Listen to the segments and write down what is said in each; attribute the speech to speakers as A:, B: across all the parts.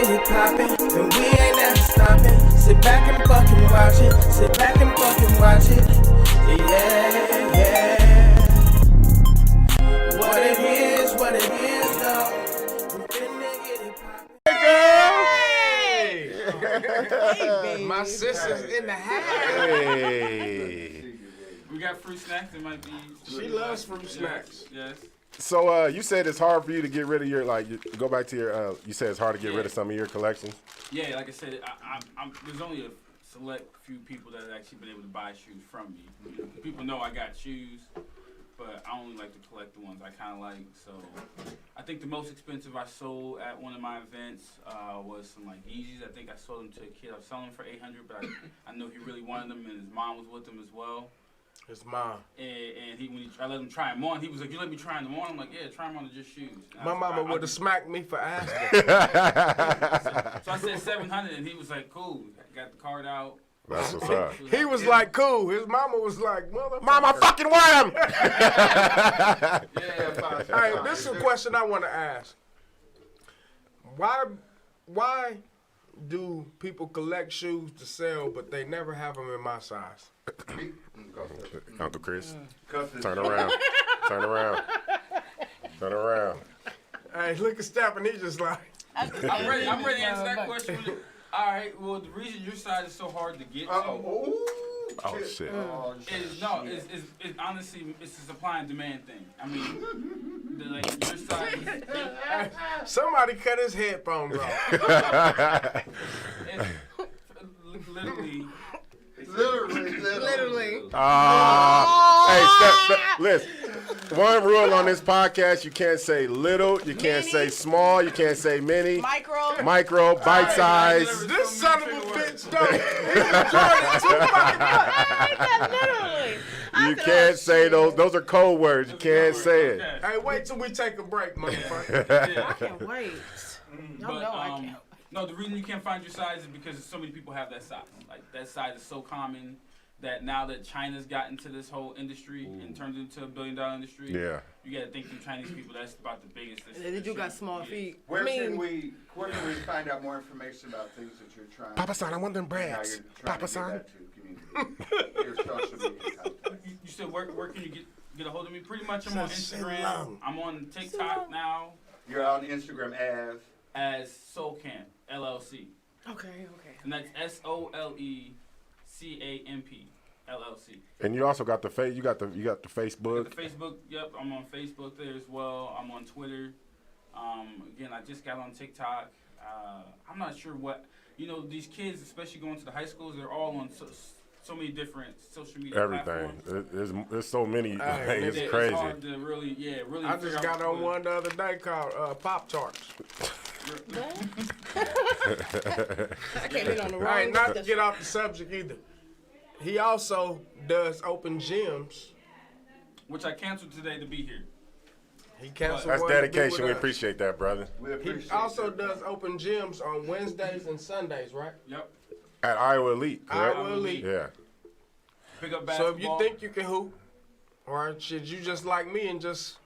A: get it poppin', and we ain't never stopping. Sit back and fucking watch it. Sit back and fucking watch it. Yeah, yeah. What it is though. We finna get it poppin'.
B: Hey, baby.
C: My sister's in the house.
D: Hey.
E: We got fruit snacks. It might be.
C: She loves fruit snacks.
E: Yes.
D: So you said it's hard for you to get rid of your go back to your you said it's hard to get rid of some of your collections.
E: Yeah, like I said, there's only a select few people that have actually been able to buy shoes from me. People know I got shoes, but I only like to collect the ones I kind of like. So I think the most expensive I sold at one of my events was some like Yeezys. I think I sold them to a kid. I was selling them for $800, but I know he really wanted them, and his mom was with him as well.
C: His mom.
E: And I let him try them on. He was like, "You let me try them on?" I'm like, "Yeah, try them on. They're just shoes." And
C: My mama would have smacked me for asking.
E: So I said $700, and he was like, "Cool." Got the card out.
D: That's what's up.
C: He was like, cool. His mama was like, motherfucker.
D: Mama fucking wear them.
C: Hey, this is a question I want to ask. Why do people collect shoes to sell, but they never have them in my size?
D: Uncle Chris, turn around. Turn around. Turn around.
C: Hey, look at Stephen. He's just like.
E: I'm ready to answer that question. All right. Well, the reason your size is so hard to get to
D: Oh shit.
E: is honestly it's a supply and demand thing. I mean, your size is,
C: Somebody cut his headphones off.
E: it's literally.
B: Literally.
D: Hey, listen. One rule on this podcast: you can't say little, you can't say small, you can't say mini, micro, bite size.
C: This son of a bitch, though. He's enjoying too fucking much.
D: You can't say those. Those are code words. You can't say it.
C: Hey, wait till we take a break, motherfucker.
B: I can't wait. Y'all know I can't.
E: No, the reason you can't find your size is because so many people have that size. Like, that size is so common that now that China's gotten into this whole industry and turned into $1 billion industry, you got to think the Chinese people, that's about the biggest.
B: You got small feet.
F: Where can we find out more information about things that you're trying?
D: Papa-san, I want them braids. Papa-san.
F: Your social media contact.
E: You said where can you get a hold of me? Pretty much I'm on Instagram. I'm on TikTok now.
F: You're on Instagram
E: as SoulCamp LLC.
B: Okay.
E: And that's SOLECAMP LLC.
D: And you also got the you got the Facebook.
E: I got the Facebook. Yep, I'm on Facebook there as well. I'm on Twitter. Again, I just got on TikTok. I'm not sure what these kids, especially going to the high schools, they're all on so many different social media platforms.
D: There's so many. It's crazy.
E: It's hard to really.
C: I just got on one the other day called Pop Tarts.
B: I can't hit on the wrong.
C: Not to get off the subject either. He also does open gyms,
E: which I canceled today to be here.
C: He canceled.
D: That's dedication. We appreciate that, brother.
C: He also does open gyms on Wednesdays and Sundays, right?
E: Yep.
D: At Iowa Elite, correct?
C: Iowa Elite.
D: Yeah.
E: Pick up basketball.
C: So if you think you can hoop, or should you just like me and just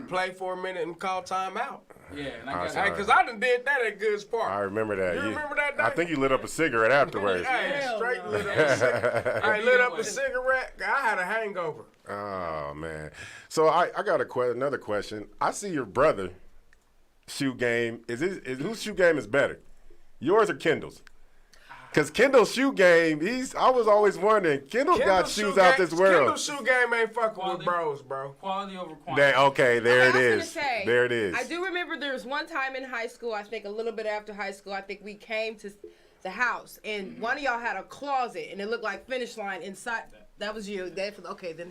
C: play for a minute and call time out?
E: Yeah, and
C: because I done did that at Goods Park.
D: I remember that.
C: You remember that day?
D: I think you lit up a cigarette afterwards.
C: Hey, straight lit up a cigarette. I lit up a cigarette. I had a hangover.
D: Oh, man. So I got another question. I see your brother shoe game. Whose shoe game is better? Yours or Kendall's? Because Kendall's shoe game, I was always wondering, Kendall's got shoes out this world.
C: Kendall's shoe game ain't fucking with bros, bro.
E: Quality over quantity.
D: There it
B: I was
D: is.
B: gonna say,
D: There it is.
B: I do remember there was one time in high school, I think a little bit after high school, I think we came to the house, and one of y'all had a closet, and it looked like Finish Line inside. That was you. Then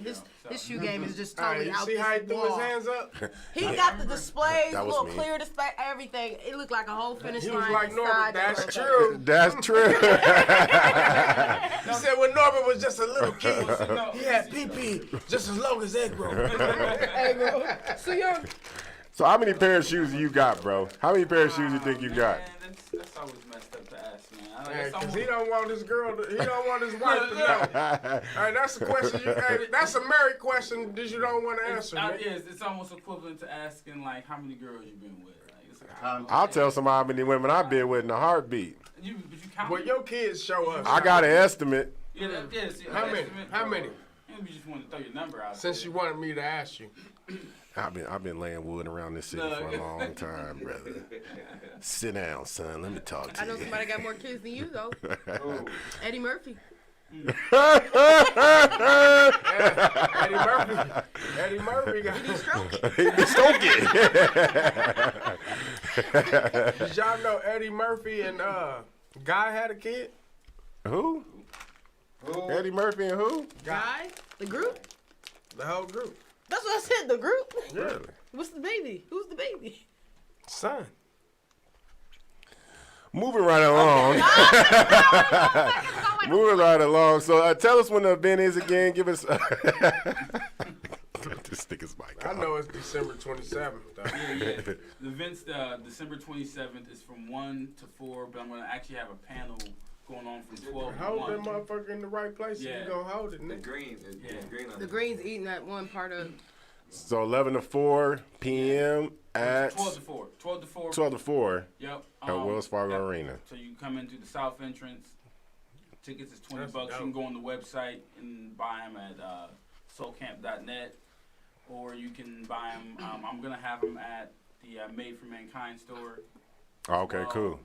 B: his shoe game is just totally out.
C: You see how he threw his hands up?
B: He got the displays,
D: That was
B: little
D: me.
B: clear display, everything. It looked like a whole Finish
C: He
B: Line.
C: was like, Norbert, that's
B: inside.
C: true.
D: That's true.
C: He said when Norbert was just a little kid, he had pee-pee just as long as egg roll.
B: Hey, bro. So young.
D: So how many pair of shoes do you got, bro? How many pair of shoes you think you got?
E: Man, that's always messed up to ask, man.
C: Because he don't want his girl to, he don't want his wife to know. Hey, that's a question that's a married question that you don't want to answer.
E: It's almost equivalent to asking, like, how many girls you been with. Like, it's like,
D: I'll tell somebody how many women I've been with in a heartbeat.
E: but you count.
C: Well, your kids show us.
D: I got an estimate.
C: How many? How many?
E: You just want to throw your number out.
C: Since you wanted me to ask you.
D: I've been laying wood around this city for a long time, brother. Sit down, son. Let me talk to
B: I know
D: you.
B: somebody got more kids than you though. Eddie Murphy.
C: Eddie Murphy got
B: He stroke.
D: He be stoking.
C: Did y'all know Eddie Murphy and Guy had a kid?
D: Who? Eddie Murphy and who?
B: Guy. The group.
C: The whole group.
B: That's what I said. The group.
D: Really?
B: What's the baby? Who's the baby?
C: Son.
D: Moving right along. Moving right along. So tell us when the event is again. Give us. This nigga's mic.
C: I know it's December 27th, though.
E: Yeah. The event's December 27th. Is from 1 to 4, but I'm going to actually have a panel going on from 12 to 1.
C: Hold that motherfucker in the right place.
E: Yeah.
C: You gonna hold it,
F: The
C: nigga.
F: green is green on
B: The Green's eating that one part of.
D: So 11 to 4 p.m. at
E: 12 to 4. 12 to 4.
D: 12 to 4
E: Yep.
D: at Wells Fargo Arena.
E: So you come in through the south entrance. Tickets is $20.
C: That's
E: You can go on the website and buy them at soulcamp.net, or you can buy them. I'm gonna have them at the Made for Mankind store.
D: Oh, okay, cool.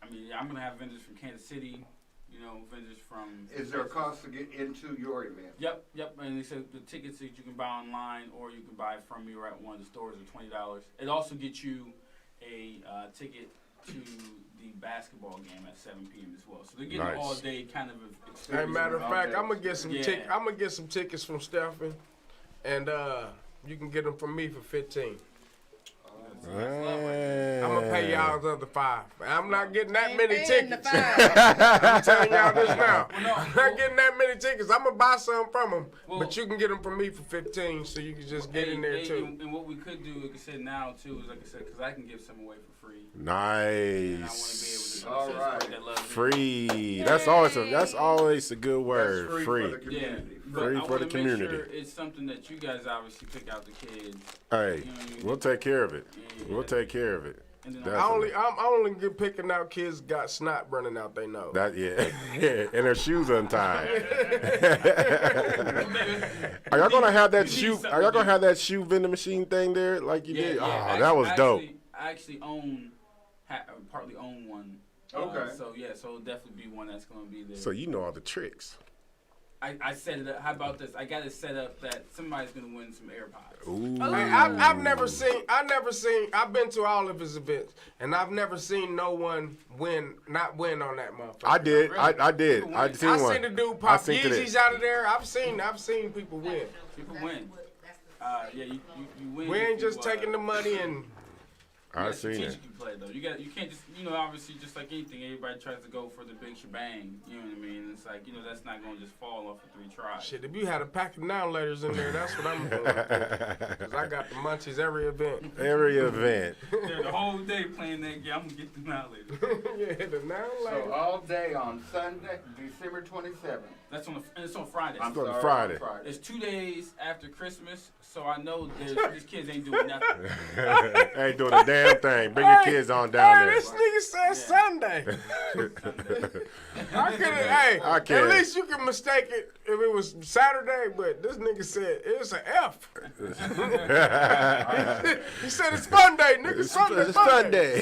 E: I mean, I'm gonna have vendors from Kansas City. You know, vendors from.
F: Is there a cost to get into your event?
E: Yep. And they said the tickets that you can buy online or you can buy from me or at one of the stores are $20. It also gets you a ticket to the basketball game at 7 p.m. as well. So they're getting
D: Nice.
E: all day kind of
C: Hey,
E: experience.
C: matter of fact, I'm gonna get some
E: Yeah.
C: I'm gonna get some tickets from Stephen, and you can get them from me for 15. I'm gonna pay y'all the other 5. I'm not getting that many tickets. I'm telling y'all this now. I'm not getting that many tickets. I'm gonna buy some from them, but you can get them from me for 15, so you can just get in there too.
E: And what we could do, like I said, now too, is like I said, because I can give some away for free. And I want to be able
D: Nice.
E: to
F: All right.
E: that love.
D: Free. That's always a good word.
F: That's
D: Free.
F: for the community.
E: But
D: Free
E: I
D: for
E: wanna
D: the
E: make
D: community.
E: Sure it's something that you guys obviously pick out the kids.
D: Hey, we'll take care of it.
E: Yeah.
D: We'll take care of it.
E: And then
D: Definitely.
C: I'm only good picking out kids got snot running out they nose.
D: That yeah, and their shoes untied. Are y'all gonna have that shoe? Are y'all gonna have that shoe vending machine thing there like you did? Oh, that was dope.
E: I actually partly own one.
F: Okay.
E: So it'll definitely be one that's gonna be there.
D: So you know all the tricks.
E: I set it up. How about this? I got it set up that somebody's gonna win some AirPods.
D: Ooh.
C: Hey, I've never seen. I've been to all of his events, and I've never seen no one not win on that motherfucker.
D: I did.
E: Really?
D: I did.
E: People
D: I
E: win.
D: seen
C: I
D: one.
C: seen the dude
D: I
C: pop
D: seen it.
C: Yeezys out of there. I've seen people win.
E: People win. You win.
C: We
E: if
C: ain't
E: you,
C: just taking the money and.
D: I seen it.
E: strategically play though. You can't just obviously just like anything, everybody tries to go for the big shebang. You know what I mean? It's like that's not gonna just fall off of 3 tries.
C: Shit, if you had a pack of now letters in there, that's what I'm doing. Cause I got the munchies every event.
D: Every event.
E: Yeah, the whole day playing that game. I'm gonna get them out later.
C: Yeah, the now
F: So
C: letters.
F: all day on Sunday, December 27th.
E: And it's on Friday.
F: I'm
D: on
F: sorry,
D: Friday.
F: on Friday.
E: It's 2 days after Christmas, so I know these kids ain't doing nothing.
D: Ain't doing a damn thing. Bring your kids on down
C: Hey,
D: there.
C: this nigga said Sunday. I could have,
D: I can't.
C: at least you can mistake it if it was Saturday, but this nigga said it's an F. He said it's Sunday, nigga. Sunday,
D: It's Sunday.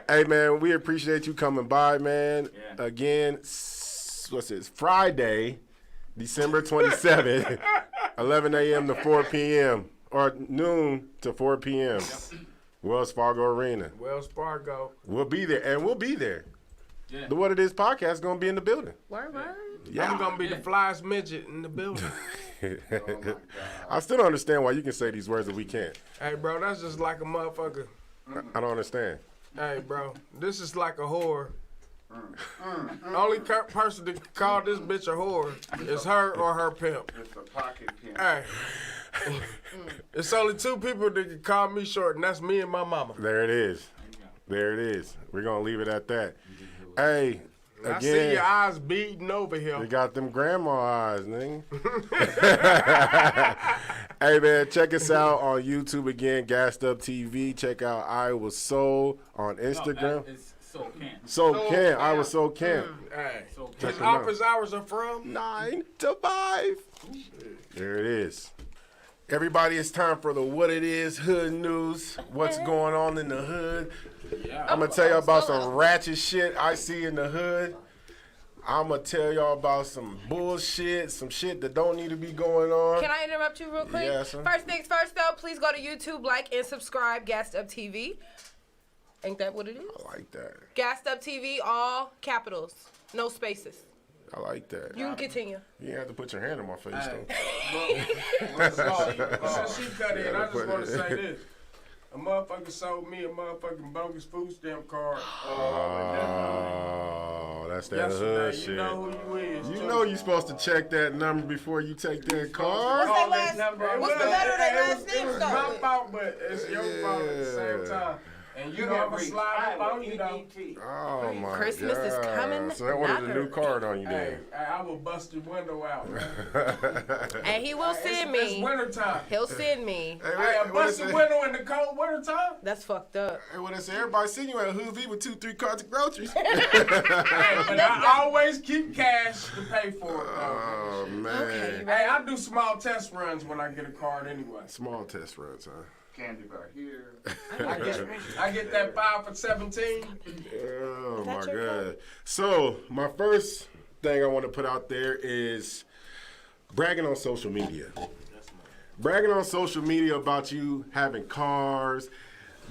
D: Hey man, we appreciate you coming by, man.
E: Yeah.
D: Again, what's this? Friday, December 27th, 11 a.m. to 4 p.m. or noon to 4 p.m. Wells Fargo Arena.
C: Wells Fargo.
D: We'll be there, and we'll be there.
E: Yeah.
D: The What It Is podcast gonna be in the building.
B: Word.
D: Yeah.
C: I'm gonna be the flyest midget in the building.
D: I still don't understand why you can say these words that we can't.
C: Hey, bro, that's just like a motherfucker.
D: I don't understand.
C: Hey, bro, this is like a whore. Only person that can call this bitch a whore is her or her pimp.
F: It's a pocket pin.
C: Hey, it's only 2 people that can call me short, and that's me and my mama.
D: There it is. There it is. We're going to leave it at that. Hey,
C: I see
D: again,
C: your eyes beating over here.
D: you got them grandma eyes, nigga. Hey, man, check us out on YouTube again, Gasseduptv. Check out Iowa Soul on Instagram.
E: It's So Can.
D: So Can. Iowa Soul Can.
C: Hey,
E: So
C: his
D: them out.
C: office hours are from?
D: 9 to 5. There it is. Everybody, it's time for the What It Is Hood News. What's going on in the hood?
E: Yeah.
D: I'm going to tell y'all about some ratchet shit I see in the hood. I'm going to tell y'all about some bullshit, some shit that don't need to be going on.
B: Can I interrupt you real quick?
D: Yes, sir.
B: First things first, though, please go to YouTube, like, and subscribe, Gasseduptv. Ain't that what it is?
D: I like that.
B: Gasseduptv, all capitals, no spaces.
D: I like that.
B: You can continue.
D: You ain't have to put your hand in my face, though.
C: Since she cut in, I just want to say this. A motherfucker sold me a motherfucking bogus food stamp card.
D: Oh, that's that
C: Yesterday,
D: hood
C: you
D: shit.
C: know who you is.
D: You know you're supposed to check that number before you take that card.
B: What's that
C: What's
B: last? What's the letter that last
C: It
B: name
C: was
B: start
C: my
B: with?
C: fault, but it's your fault at the same time. And you know I'm going to slide up on you, though.
D: Oh, my
B: Christmas
D: God.
B: is coming,
D: So that ordered a new
B: not
D: card on you
C: Hey,
D: then.
C: I will bust your window out, man.
B: And he will send
C: It's
B: me.
C: wintertime.
B: He'll send me.
D: Hey,
C: Hey, I
D: what
C: bust
D: it
C: your
D: say?
C: window in the cold wintertime.
B: That's fucked up.
D: Hey, what I say? Everybody seen you at Hoovy with 2-3 carts of groceries.
C: Hey, but I always keep cash to pay for it, though.
D: Oh, man.
B: Okay,
C: Hey, I do small test runs when I get a card anyway.
D: Small test runs, huh?
F: Candy bar here.
C: I get that 5 for 17.
D: Oh, my
B: that your
D: God. So, my first thing I want to put out there is bragging on social media. Bragging on social media about you having cars,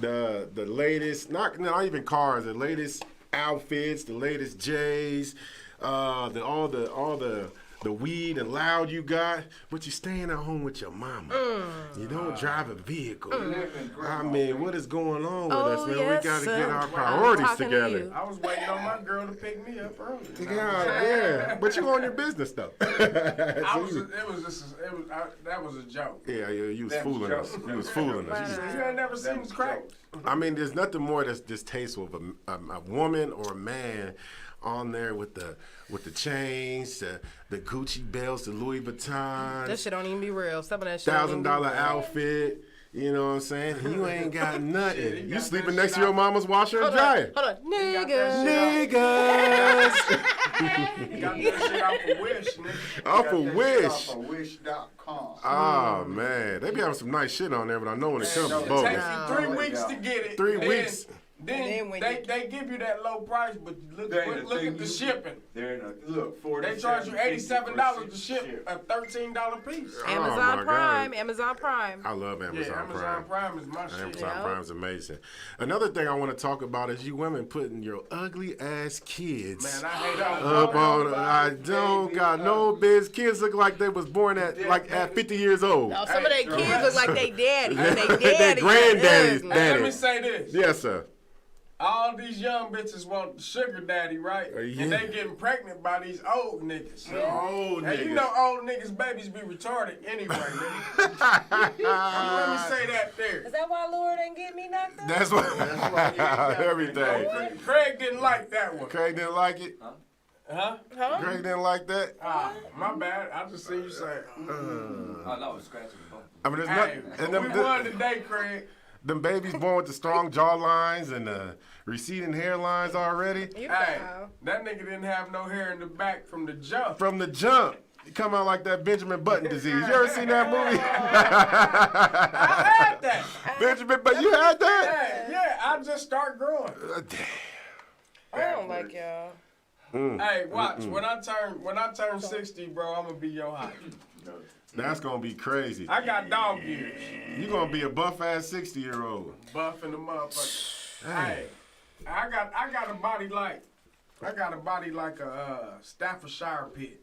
D: the latest, not even cars, the latest outfits, the latest J's, all the weed and loud you got, but you're staying at home with your mama. You don't drive a vehicle. I mean, what is going on with us, man?
B: yes,
D: We got to
B: sir.
D: get our
B: I'm
D: priorities
B: talking to
D: together.
B: you.
C: I was waiting on my girl to pick me up early.
D: Yeah, but you on your business though.
C: That was a joke.
D: Yeah, you was
F: That's
D: fooling us.
F: joke.
D: You was fooling us.
C: You ain't never seen this crack.
D: I mean, there's nothing more that's distasteful of a woman or a man on there with the chains, the Gucci belts, the Louis Vuitton,
B: That shit don't even be real. Some of that shit. don't even be
D: $1,000
B: real.
D: outfit. You know what I'm saying? You ain't got nothing. You
C: got
D: sleeping
C: that
D: next to
C: shit
D: your mama's washer and dryer.
B: Hold on. Nigga.
D: Niggas.
C: You got that shit off of Wish, nigga.
D: Off
F: Got
D: a
F: that
D: wish.
F: shit off of wish.com.
D: Oh man, they be having some nice shit on there, but I know when it comes to
C: It
D: bogus.
C: takes you 3 weeks to get it.
D: 3
C: then-
D: weeks.
C: Then
B: And then when
C: they give you that low price, but look at the shipping.
F: Look,
C: They charge you $87 to ship a $13 piece.
D: Oh, my
B: Amazon
D: God.
B: Prime. Amazon Prime.
D: I love
C: Yeah,
D: Amazon
C: Amazon Prime is my shit.
D: Amazon
B: Yeah.
D: Prime is amazing. Another thing I want to talk about is you women putting your ugly ass kids
C: Man, I hate all
D: up on. I don't got no biz. Kids look like they was born at 50 years old.
B: Oh, some of their kids look like they daddy. They
D: Their
B: daddy.
D: granddaddy's
B: Ugly.
C: Let me
D: daddy.
C: say this.
D: Yes, sir.
C: All these young bitches want the sugar daddy, right?
D: Yeah.
C: And they getting pregnant by these old niggas.
D: Old
C: Now, you
D: niggas.
C: know old niggas' babies be retarded anyway, nigga. Let me say that there.
B: Is that why Lord ain't get me knocked up?
D: That's what. Everything.
C: Craig didn't like that one.
D: Craig didn't like it.
C: Huh?
D: Craig didn't like that.
C: Ah, my bad. I just see you say.
E: Oh, no, it's scratching the bone.
D: I mean, there's
C: Hey,
D: nothing. And
C: we won today, Craig.
D: them babies born with the strong jaw lines and the receding hairlines already.
B: You
C: Hey,
B: foul.
C: that nigga didn't have no hair in the back from the jump.
D: From the jump, you come out like that Benjamin Button disease. You ever seen that movie?
C: I had that.
D: Benjamin, but you had that?
C: Hey, yeah, I just start growing.
B: I don't like y'all.
C: Hey, watch. When I turn 60, bro, I'm gonna be your height.
D: That's gonna be crazy.
C: I got dog years.
D: You gonna be a buff ass 60-year-old.
C: Buff in the motherfucker. Hey, I got a body like a Staffordshire pit.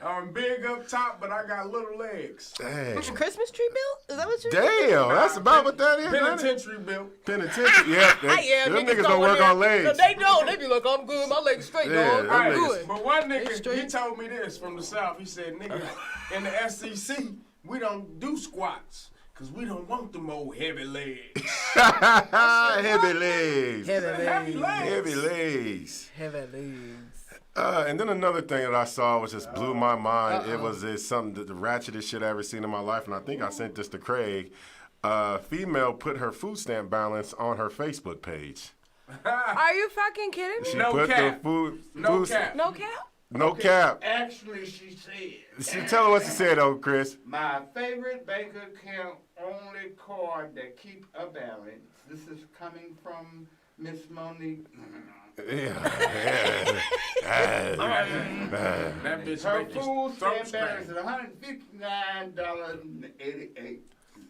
C: I'm big up top, but I got little legs.
D: Dang.
B: Christmas tree built? Is that what you
D: Damn, that's about what that is. ain't it?
C: Penitentiary built.
D: Penitentiary. Yeah,
B: Yeah,
D: them niggas
B: go
D: don't
B: in
D: work
B: there.
D: on legs.
B: They know. They be like, I'm good. My legs straight,
D: Yeah,
B: dog.
D: them
B: I'm
D: niggas-
B: good.
C: But one
B: They
C: nigga,
B: straight.
C: he told me this from the South. He said, nigga, in the SEC, we don't do squats. Cause we don't want them old heavy legs.
D: Heavy legs.
C: Heavy legs.
D: Heavy legs.
B: Heavy legs.
D: And then another thing that I saw which just blew my mind. It was something the ratchetest shit I ever seen in my life, and I think I sent this to Craig. Female put her food stamp balance on her Facebook page.
B: Are you fucking kidding me?
D: She
C: No
D: put
C: cap.
D: the food.
C: No cap.
B: No cap?
D: No cap.
F: Actually, she said,
D: Tell her what she said, though, Chris.
F: my favorite bank account only card that keep a balance. This is coming from Miss Monique.
D: Yeah.
C: That bitch
F: Her
C: make your
F: food
C: throat
F: stamp balance
C: strain.
F: is $159.88.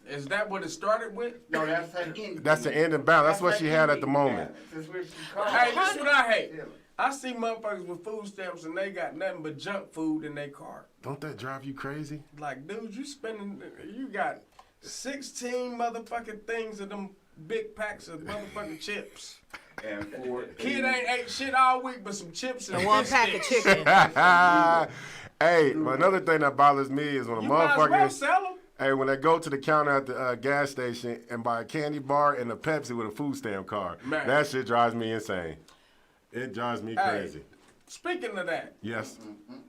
C: Is that what it started with?
F: No, that's her ending.
D: That's the ending balance. That's what she had at the moment.
F: That's what she called
C: Hey,
F: it.
C: this is what I hate.
F: Yeah.
C: I see motherfuckers with food stamps and they got nothing but junk food in their cart.
D: Don't that drive you crazy?
C: Like, dude, you got 16 motherfucking things of them big packs of motherfucking chips.
F: And for
C: Kid ain't ate shit all week but some chips and
B: One pack of
C: biscuits.
B: chicken.
D: Hey, but another thing that bothers me is when a
C: You might as well
D: motherfucker.
C: sell them.
D: Hey, when they go to the counter at the gas station and buy a candy bar and a Pepsi with a food stamp card,
C: Man.
D: that shit drives me insane. It drives me
C: Hey.
D: crazy.
C: Speaking of that,
D: Yes.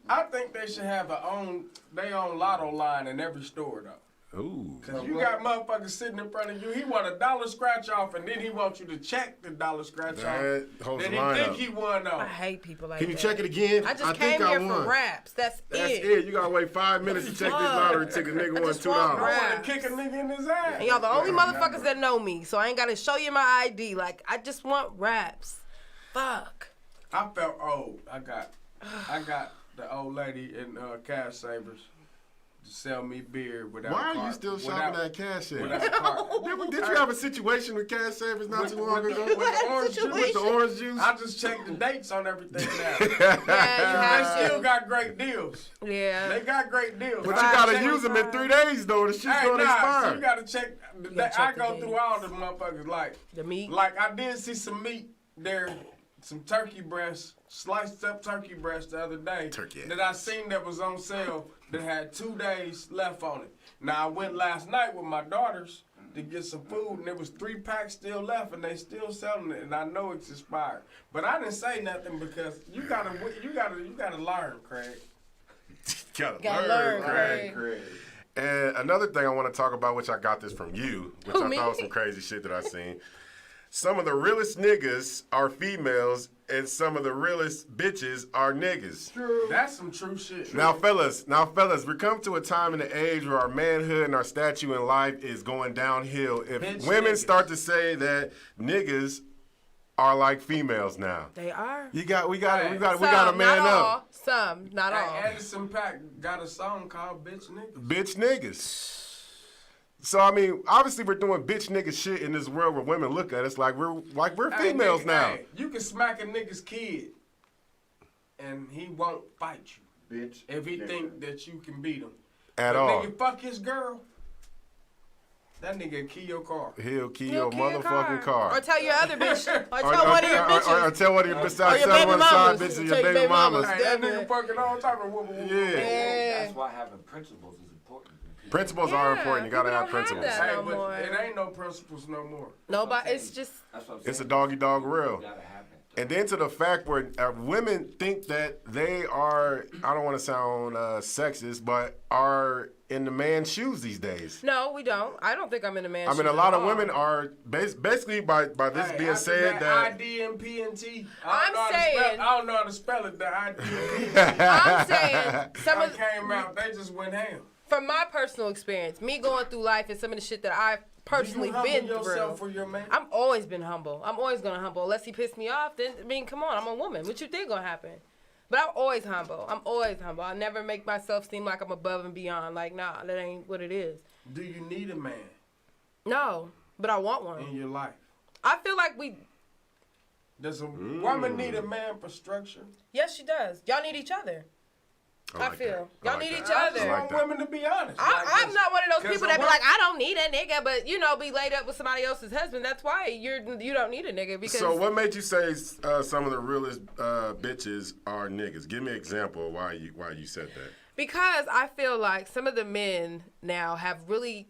C: I think they should have their own lotto line in every store though.
D: Ooh.
C: Cause you got motherfuckers sitting in front of you. He want $1 scratch off, and then he wants you to check the $1 scratch off.
D: That holds
C: Then
D: the
C: he
D: line
C: think
D: up.
C: he won though.
B: I hate people like
D: Can you
B: that.
D: check it again?
B: I just
D: think
B: came here
D: won.
B: for raps. That's
D: That's it. You gotta wait 5 minutes to check this lottery ticket. Nigga won
B: just want
D: $2.
C: I
B: rap.
C: want to kick a nigga in his ass.
B: And y'all the only motherfuckers that know me, so I ain't gotta show you my ID. Like, I just want raps. Fuck.
C: I felt old. I got the old lady in Cash Savers to sell me beer without.
D: Why
C: a
D: are you
C: card.
D: still
C: Without-
D: shopping at Cash
C: Without
D: Savers?
C: a card.
D: Did you have a situation with Cash Savers not too long
C: with
D: ago?
C: the orange juice.
D: With the orange juice?
C: I just checked the dates on everything now.
B: Yeah, you
C: They
B: have
C: still
B: to.
C: got great deals.
B: Yeah.
C: They got great deals.
D: But
C: I
D: you gotta
C: checked-
D: use them in 3 days though. The shit's
C: Hey,
D: gonna
C: nah,
D: expire.
C: so you gotta check.
B: gotta
C: I
B: check the
C: go
B: dates.
C: through all the motherfuckers like.
B: The meat.
C: Like I did see some meat there, some turkey breast, sliced up turkey breast the other day.
D: Turkey
C: that I seen that was on sale that had 2 days left on it. Now I went last night with my daughters to get some food and there was 3 packs still left and they still selling it and I know it's expired. But I didn't say nothing because you gotta learn, Craig.
B: Gotta learn, Craig.
F: Craig.
D: And another thing I want to talk about, which I got this from you, which
B: Who,
D: I
B: me?
D: thought was some crazy shit that I seen. Some of the realest niggas are females, and some of the realest bitches are niggas.
C: That's some true shit.
D: Now, fellas, we come to a time in the age where our manhood and our statue in life is going downhill. If
C: Bitch
D: women
C: niggas.
D: start to say that niggas are like females now,
B: They are.
D: we got a
B: Some,
D: man
B: not all.
D: up.
B: Some, not all.
C: Hey, Anderson .Paak got a song called Bitch Nigga.
D: Bitch niggas. So I mean, obviously we're doing bitch nigga shit in this world where women look at us like we're
C: Hey,
D: females
C: nigga,
D: now.
C: hey, you can smack a nigga's kid and he won't fight you
F: Bitch.
C: if he
F: nigga.
C: think that you can beat him.
D: At
C: But
D: all.
C: nigga fuck his girl, that nigga kill your car.
D: He'll kill
B: He'll
D: your
B: kill your
D: motherfucking car.
B: Or tell your other bitch. Or tell one of your bitches.
D: Or tell one of your
B: Or
D: besides
B: your
D: tell
B: baby
D: one of the side
B: mamas.
D: bitches
B: Tell
D: your
B: your
D: baby
B: baby
D: mamas.
B: mamas.
C: Hey, that
B: Definitely.
C: nigga fucking all type of woman.
D: Yeah.
B: Yeah.
G: That's why having principles is important.
D: Principles are important. You gotta
B: people
D: have
B: don't have
D: principles.
B: that.
C: Hey,
B: No
C: but
B: more.
C: it ain't no principles no more.
B: Nobody. It's just.
G: That's what I'm saying.
D: It's a doggy dog world.
G: You gotta have it.
D: And then to the fact where women think that they are, I don't want to sound sexist, but are in the man's shoes these days.
B: No, we don't. I don't think I'm in a man's
D: I mean, a
B: shoes
D: lot
B: at
D: of
B: all.
D: women are basically by this
C: Hey,
D: being
C: after
D: said that
C: ID and PNT.
B: I'm saying-
C: I don't know how to spell it. The ID and PNT.
B: I'm saying some
C: I
B: of,
C: came out. They just went ham.
B: from my personal experience, me going through life and some of the shit that I've personally
C: Do you humble
B: been
C: yourself
B: through.
C: for your man?
B: I'm always been humble. I'm always gonna humble. Unless he pissed me off, then I mean, come on, I'm a woman. What you think gonna happen? But I'm always humble. I'm always humble. I never make myself seem like I'm above and beyond. Like, nah, that ain't what it is.
C: Do you need a man
B: No, but I want one.
C: in your life?
B: I feel like we.
C: Does a woman need a man for structure?
B: Yes, she does. Y'all need each other. I
D: like
B: feel.
D: that. I
B: Y'all
D: like
B: need
D: that.
B: each
C: I
B: other.
C: just
D: like
C: want
D: that.
C: women to be honest.
B: I'm not one of those
C: 'cause
B: people
C: a
B: that be
C: wo-
B: like, I don't need a nigga, but you know, be laid up with somebody else's husband. That's why you don't need a nigga because
D: So what made you say some of the realest bitches are niggas? Give me an example of why you said that.
B: because I feel like some of the men now have really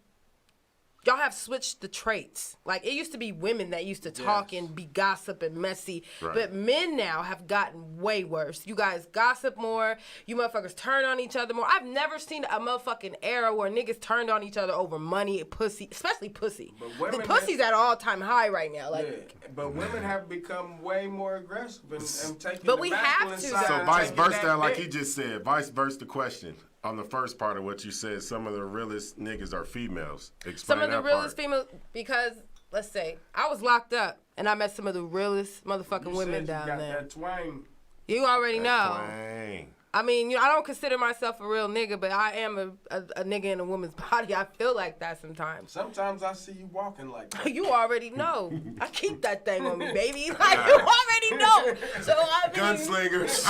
B: y'all have switched the traits. Like, it used to be women that used to talk and be gossip and messy.
D: Right.
B: But men now have gotten way worse. You guys gossip more. You motherfuckers turn on each other more. I've never seen a motherfucking era where niggas turned on each other over money and pussy, especially pussy. The pussy's at an all-time high right now. Like,
C: but women have become way more aggressive and taking
B: But
C: the
B: we
C: masculine
B: have to,
C: side
B: though.
D: So
C: and
D: vice
C: taking
D: versa,
C: that
D: like
C: dick.
D: he just said, vice versa the question. On the first part of what you said, some of the realest niggas are females. Explain
B: some of the
D: that
B: realest
D: part.
B: females, because, let's say, I was locked up, and I met some of the realest motherfucking
C: You
B: women
C: said
B: down
C: you got
B: there.
C: that twang.
B: You already know.
D: Twang.
B: I mean, you know, I don't consider myself a real nigga, but I am a nigga in a woman's body. I feel like that sometimes.
C: Sometimes I see you walking like that.
B: You already know. I keep that thing on me, baby. Like, you already know. So, I mean...
D: Gunslingers.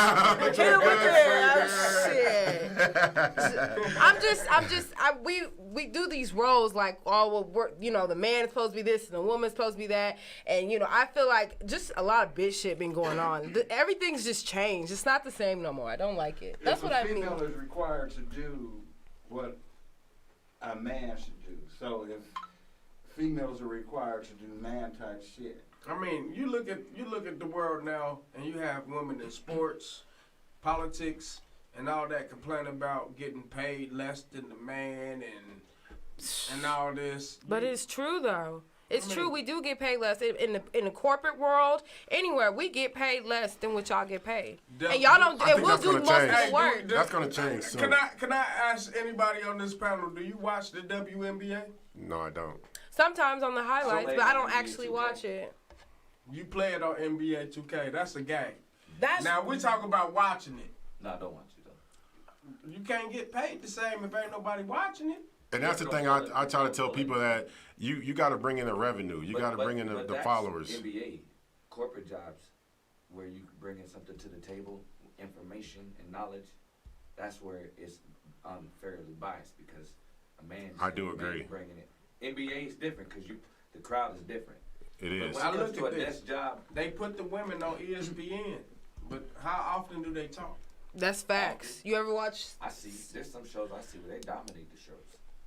B: Get with it. We do these roles like, oh, well, you know, the man's supposed to be this and the woman's supposed to be that. And, you know, I feel like just a lot of bitch shit been going on. Everything's just changed. It's not the same no more. I don't like it. That's what I mean.
F: If a female is required to do what a man should do. So if females are required to do man type shit.
C: I mean, you look at the world now, and you have women in sports, politics, and all that complaining about getting paid less than the man and all this.
B: But it's true though. It's true. We do get paid less in the corporate world. Anywhere we get paid less than what y'all get paid, and y'all don't.
D: I
B: And
D: think
B: we'll
D: that's
B: do
D: gonna
B: most of
D: change.
B: the work.
D: That's gonna change soon.
C: Can I ask anybody on this panel? Do you watch the WNBA?
D: No, I don't.
B: Sometimes on the highlights,
G: So
B: but I don't
G: NBA
B: actually
G: 2K.
B: watch it.
C: You play it on NBA 2K. That's a game.
B: That's
C: Now we talk about watching it.
G: No, I don't want you though.
C: You can't get paid the same if ain't nobody watching it.
D: And that's the thing I try to tell people, that you got to bring in the revenue. You got to bring in the
G: that's
D: followers.
G: NBA, corporate jobs, where you can bring in something to the table, information and knowledge. That's where it's unfairly biased because a man.
D: I do agree.
G: Bringing it. NBA is different because the crowd is different.
D: It is.
G: But
C: I
G: when it comes
C: look
G: to a
C: at this.
G: desk job,
C: They put the women on ESPN, but how often do they talk?
B: That's facts. You ever watch?
G: I see there's some shows I see where they dominate the shows.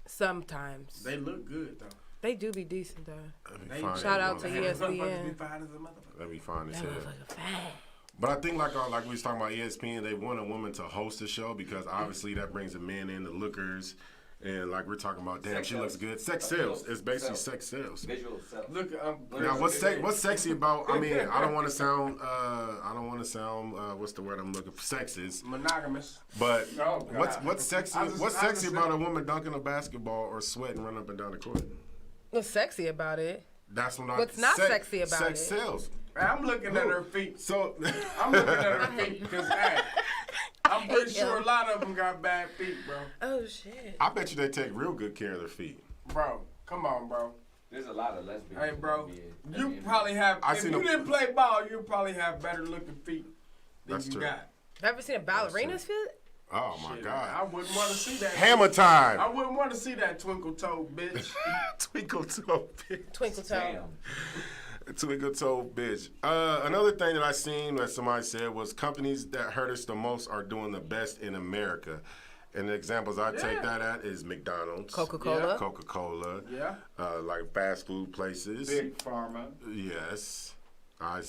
B: Sometimes
C: They look good though.
B: they do be decent though.
D: That'd be
C: They-
D: fine.
B: Shout out to
C: They
B: ESPN.
C: motherfuckers be fine as a motherfucker.
D: That'd be fine as
B: That
D: hell.
B: motherfucker fat.
D: But I think like we was talking about ESPN, they want a woman to host the show because obviously that brings the men in, the lookers, and like we're talking about, damn,
G: Sex
D: she looks
G: sells.
D: good. Sex sales. It's basically sex sales.
G: Visual self.
C: Look,
D: Now, what's sexy about? I mean, I don't want to sound, what's the word I'm looking for? Sexist.
C: monogamous.
D: But
F: Oh, God.
D: what's sexy?
C: I just-
D: What's
C: I
D: sexy
C: just
D: about
C: said-
D: a woman dunking a basketball or sweating running up and down the court?
B: What's sexy about it?
D: That's when
B: What's not sexy about
D: sex
B: it?
D: sells.
C: I'm looking at her feet.
D: So
C: I'm looking at her feet because hey, I'm pretty
B: hate
C: sure
B: him.
C: a lot of them got bad feet, bro.
B: Oh shit.
D: I bet you they take real good care of their feet.
C: Bro, come on, bro.
G: There's a lot of lesbians.
C: Hey, bro,
G: in the
C: you
G: NBA.
C: probably have.
D: I
C: If
D: seen
C: you
D: them-
C: didn't play ball, you probably have better looking feet than
D: That's
C: you
D: true.
C: got.
B: Ever seen a ballerina's fit?
D: Oh my
C: Shit, I
D: God.
C: wouldn't want to see that.
D: Hammer
C: I
D: time.
C: wouldn't want to see that twinkle toe bitch.
D: Twinkle toe bitch.
B: Twinkle toe.
G: Damn.
D: Twinkle toe bitch. Another thing that I seen that somebody said was companies that hurt us the most are doing the best in America. And the examples I take that at is McDonald's,
B: Coca-Cola.
D: Coca-Cola,
C: Yeah.
D: like fast food places.
F: Big Pharma.
D: Yes.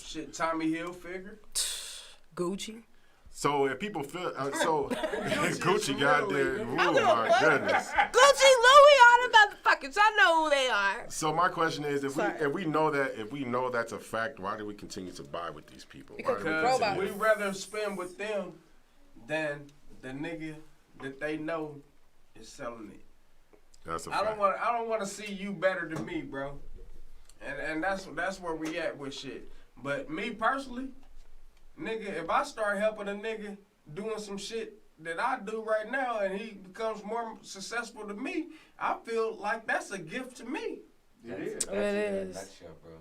C: Shit, Tommy Hilfiger.
B: Gucci.
D: So if people feel Gucci
C: is
D: got
C: really
D: there,
C: good.
D: oh my goodness.
B: Gucci, Louis, all the motherfuckers. I know who they are.
D: So my question is,
B: Sorry.
D: if we know that's a fact, why do we continue to buy with these people?
B: Because
D: Why do we
B: we're
C: Because
D: continue-
C: we rather spend with them than the nigga that they know is selling it.
D: That's a
C: I
D: fact.
C: don't want to see you better than me, bro. And that's where we at with shit. But me personally, nigga, if I start helping a nigga doing some shit that I do right now and he becomes more successful than me, I feel like that's a gift to me.
F: It is.
B: It is.
G: Nutshell, bro.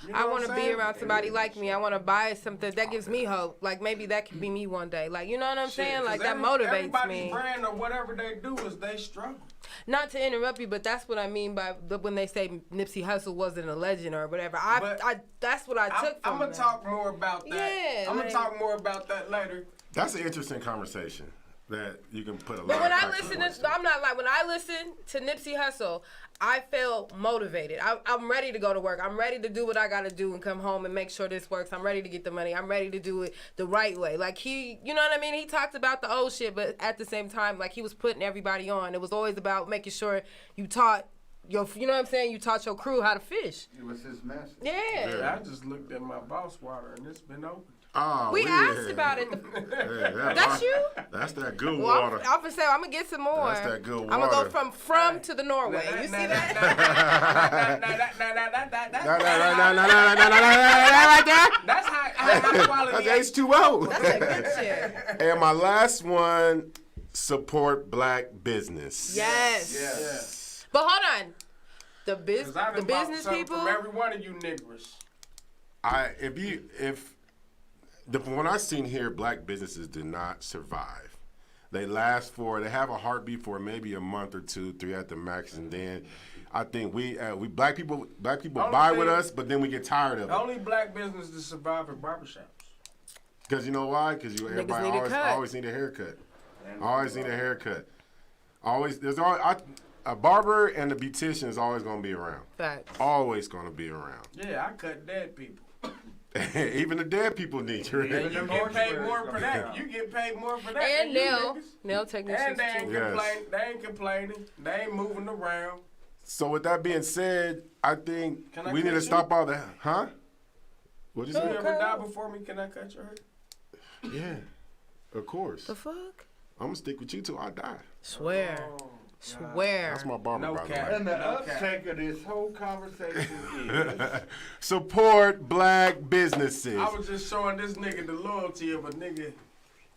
C: You know
B: I
C: what
B: want to
C: I'm
B: be
C: saying?
B: around somebody like me. I want to buy something that gives me hope. Like maybe that can be me one day. Like, you know what I'm
C: Shit,
B: saying?
C: 'cause
B: Like that motivates
C: everybody's
B: me.
C: brand or whatever they do is they struggle.
B: Not to interrupt you, but that's what I mean by when they say Nipsey Hussle wasn't a legend or whatever. That's what I took from
C: I'm gonna
B: that.
C: talk more about that.
B: Yeah,
C: I'm gonna
B: like-
C: talk more about that later.
D: That's an interesting conversation. that you can put a lot
B: But when
D: of
B: I
D: practice
B: listen
D: points
B: to, I'm not like when I listen to Nipsey Hussle, I feel motivated. I'm ready to go to work. I'm ready to do what I gotta do and come home and make sure this works. I'm ready to get the money. I'm ready to do it the right way. Like he, you know what I mean? He talked about the old shit, but at the same time, like he was putting everybody on. It was always about making sure you taught your, you know what I'm saying? You taught your crew how to fish.
F: It was his message.
B: Yeah.
C: I just looked at my boss water and it's been open.
D: Oh,
B: We asked about it. That's you?
D: That's that good
B: Well,
D: water.
B: I'm gonna say I'm gonna get some more.
D: That's that good
B: I'm gonna
D: water.
B: go from to the Norway. You see that?
D: Right there.
C: That's high quality.
D: That's H2O.
B: That's a good shit.
D: And my last one, support black business.
B: Yes. But hold on. The
C: Cause I done bought
B: business
C: something
B: people.
C: from every one of you niggers.
D: When I seen here, black businesses do not survive. They they have a heartbeat for maybe a month or 2, 3 at the max, and then I think we black people buy with us, but then we get tired of
C: The
D: it.
C: only black business to survive are barbershops.
D: Because you know why? Because everybody
B: need a cut.
D: always need a haircut. Always need a haircut. A barber and a beautician is always going to be around.
B: Facts.
D: Always going to be around.
C: Yeah, I cut dead people.
D: Even the dead people need you.
C: And you get paid more for that. You get paid more for that.
B: And
C: than you
B: nail
C: niggas.
B: technicians
C: And they ain't
B: too.
D: Yes.
C: complaining. They ain't complaining. They ain't moving around.
D: So with that being said, I think
C: Can I
D: we need
C: cut
D: to
C: you?
D: stop all that. Huh? What'd you
C: You
D: say?
C: ever die before me? Can I cut your hair?
D: Yeah, of course.
B: The fuck?
D: I'm gonna stick with you till I die.
B: Swear.
C: Oh,
B: Swear.
D: That's my barber,
C: No
D: by the
C: cap.
D: way.
F: And the
C: Okay.
F: uptake of this whole conversation is
D: Support black businesses.
C: I was just showing this nigga the loyalty of a nigga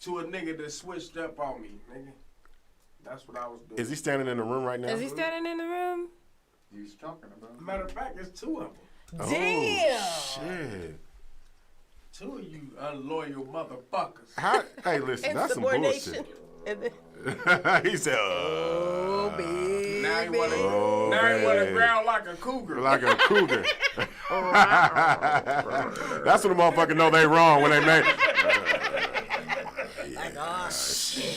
C: to a nigga that switched up on me, nigga. That's what I was doing.
D: Is he standing in the room right now?
B: Is he standing in the room?
F: he's talking about.
C: Matter of fact, it's 2 of them.
B: Damn.
D: Shit.
C: 2 of you unloyal motherfuckers.
D: Hey, listen, that's some
B: Insubordination.
D: bullshit.
B: And then,
D: He said,
B: oh, baby.
C: Now he wanna,
D: Oh,
C: now he wanna
D: man.
C: growl like a cougar.
D: like a cougar. That's when the motherfuckers know they wrong when they make.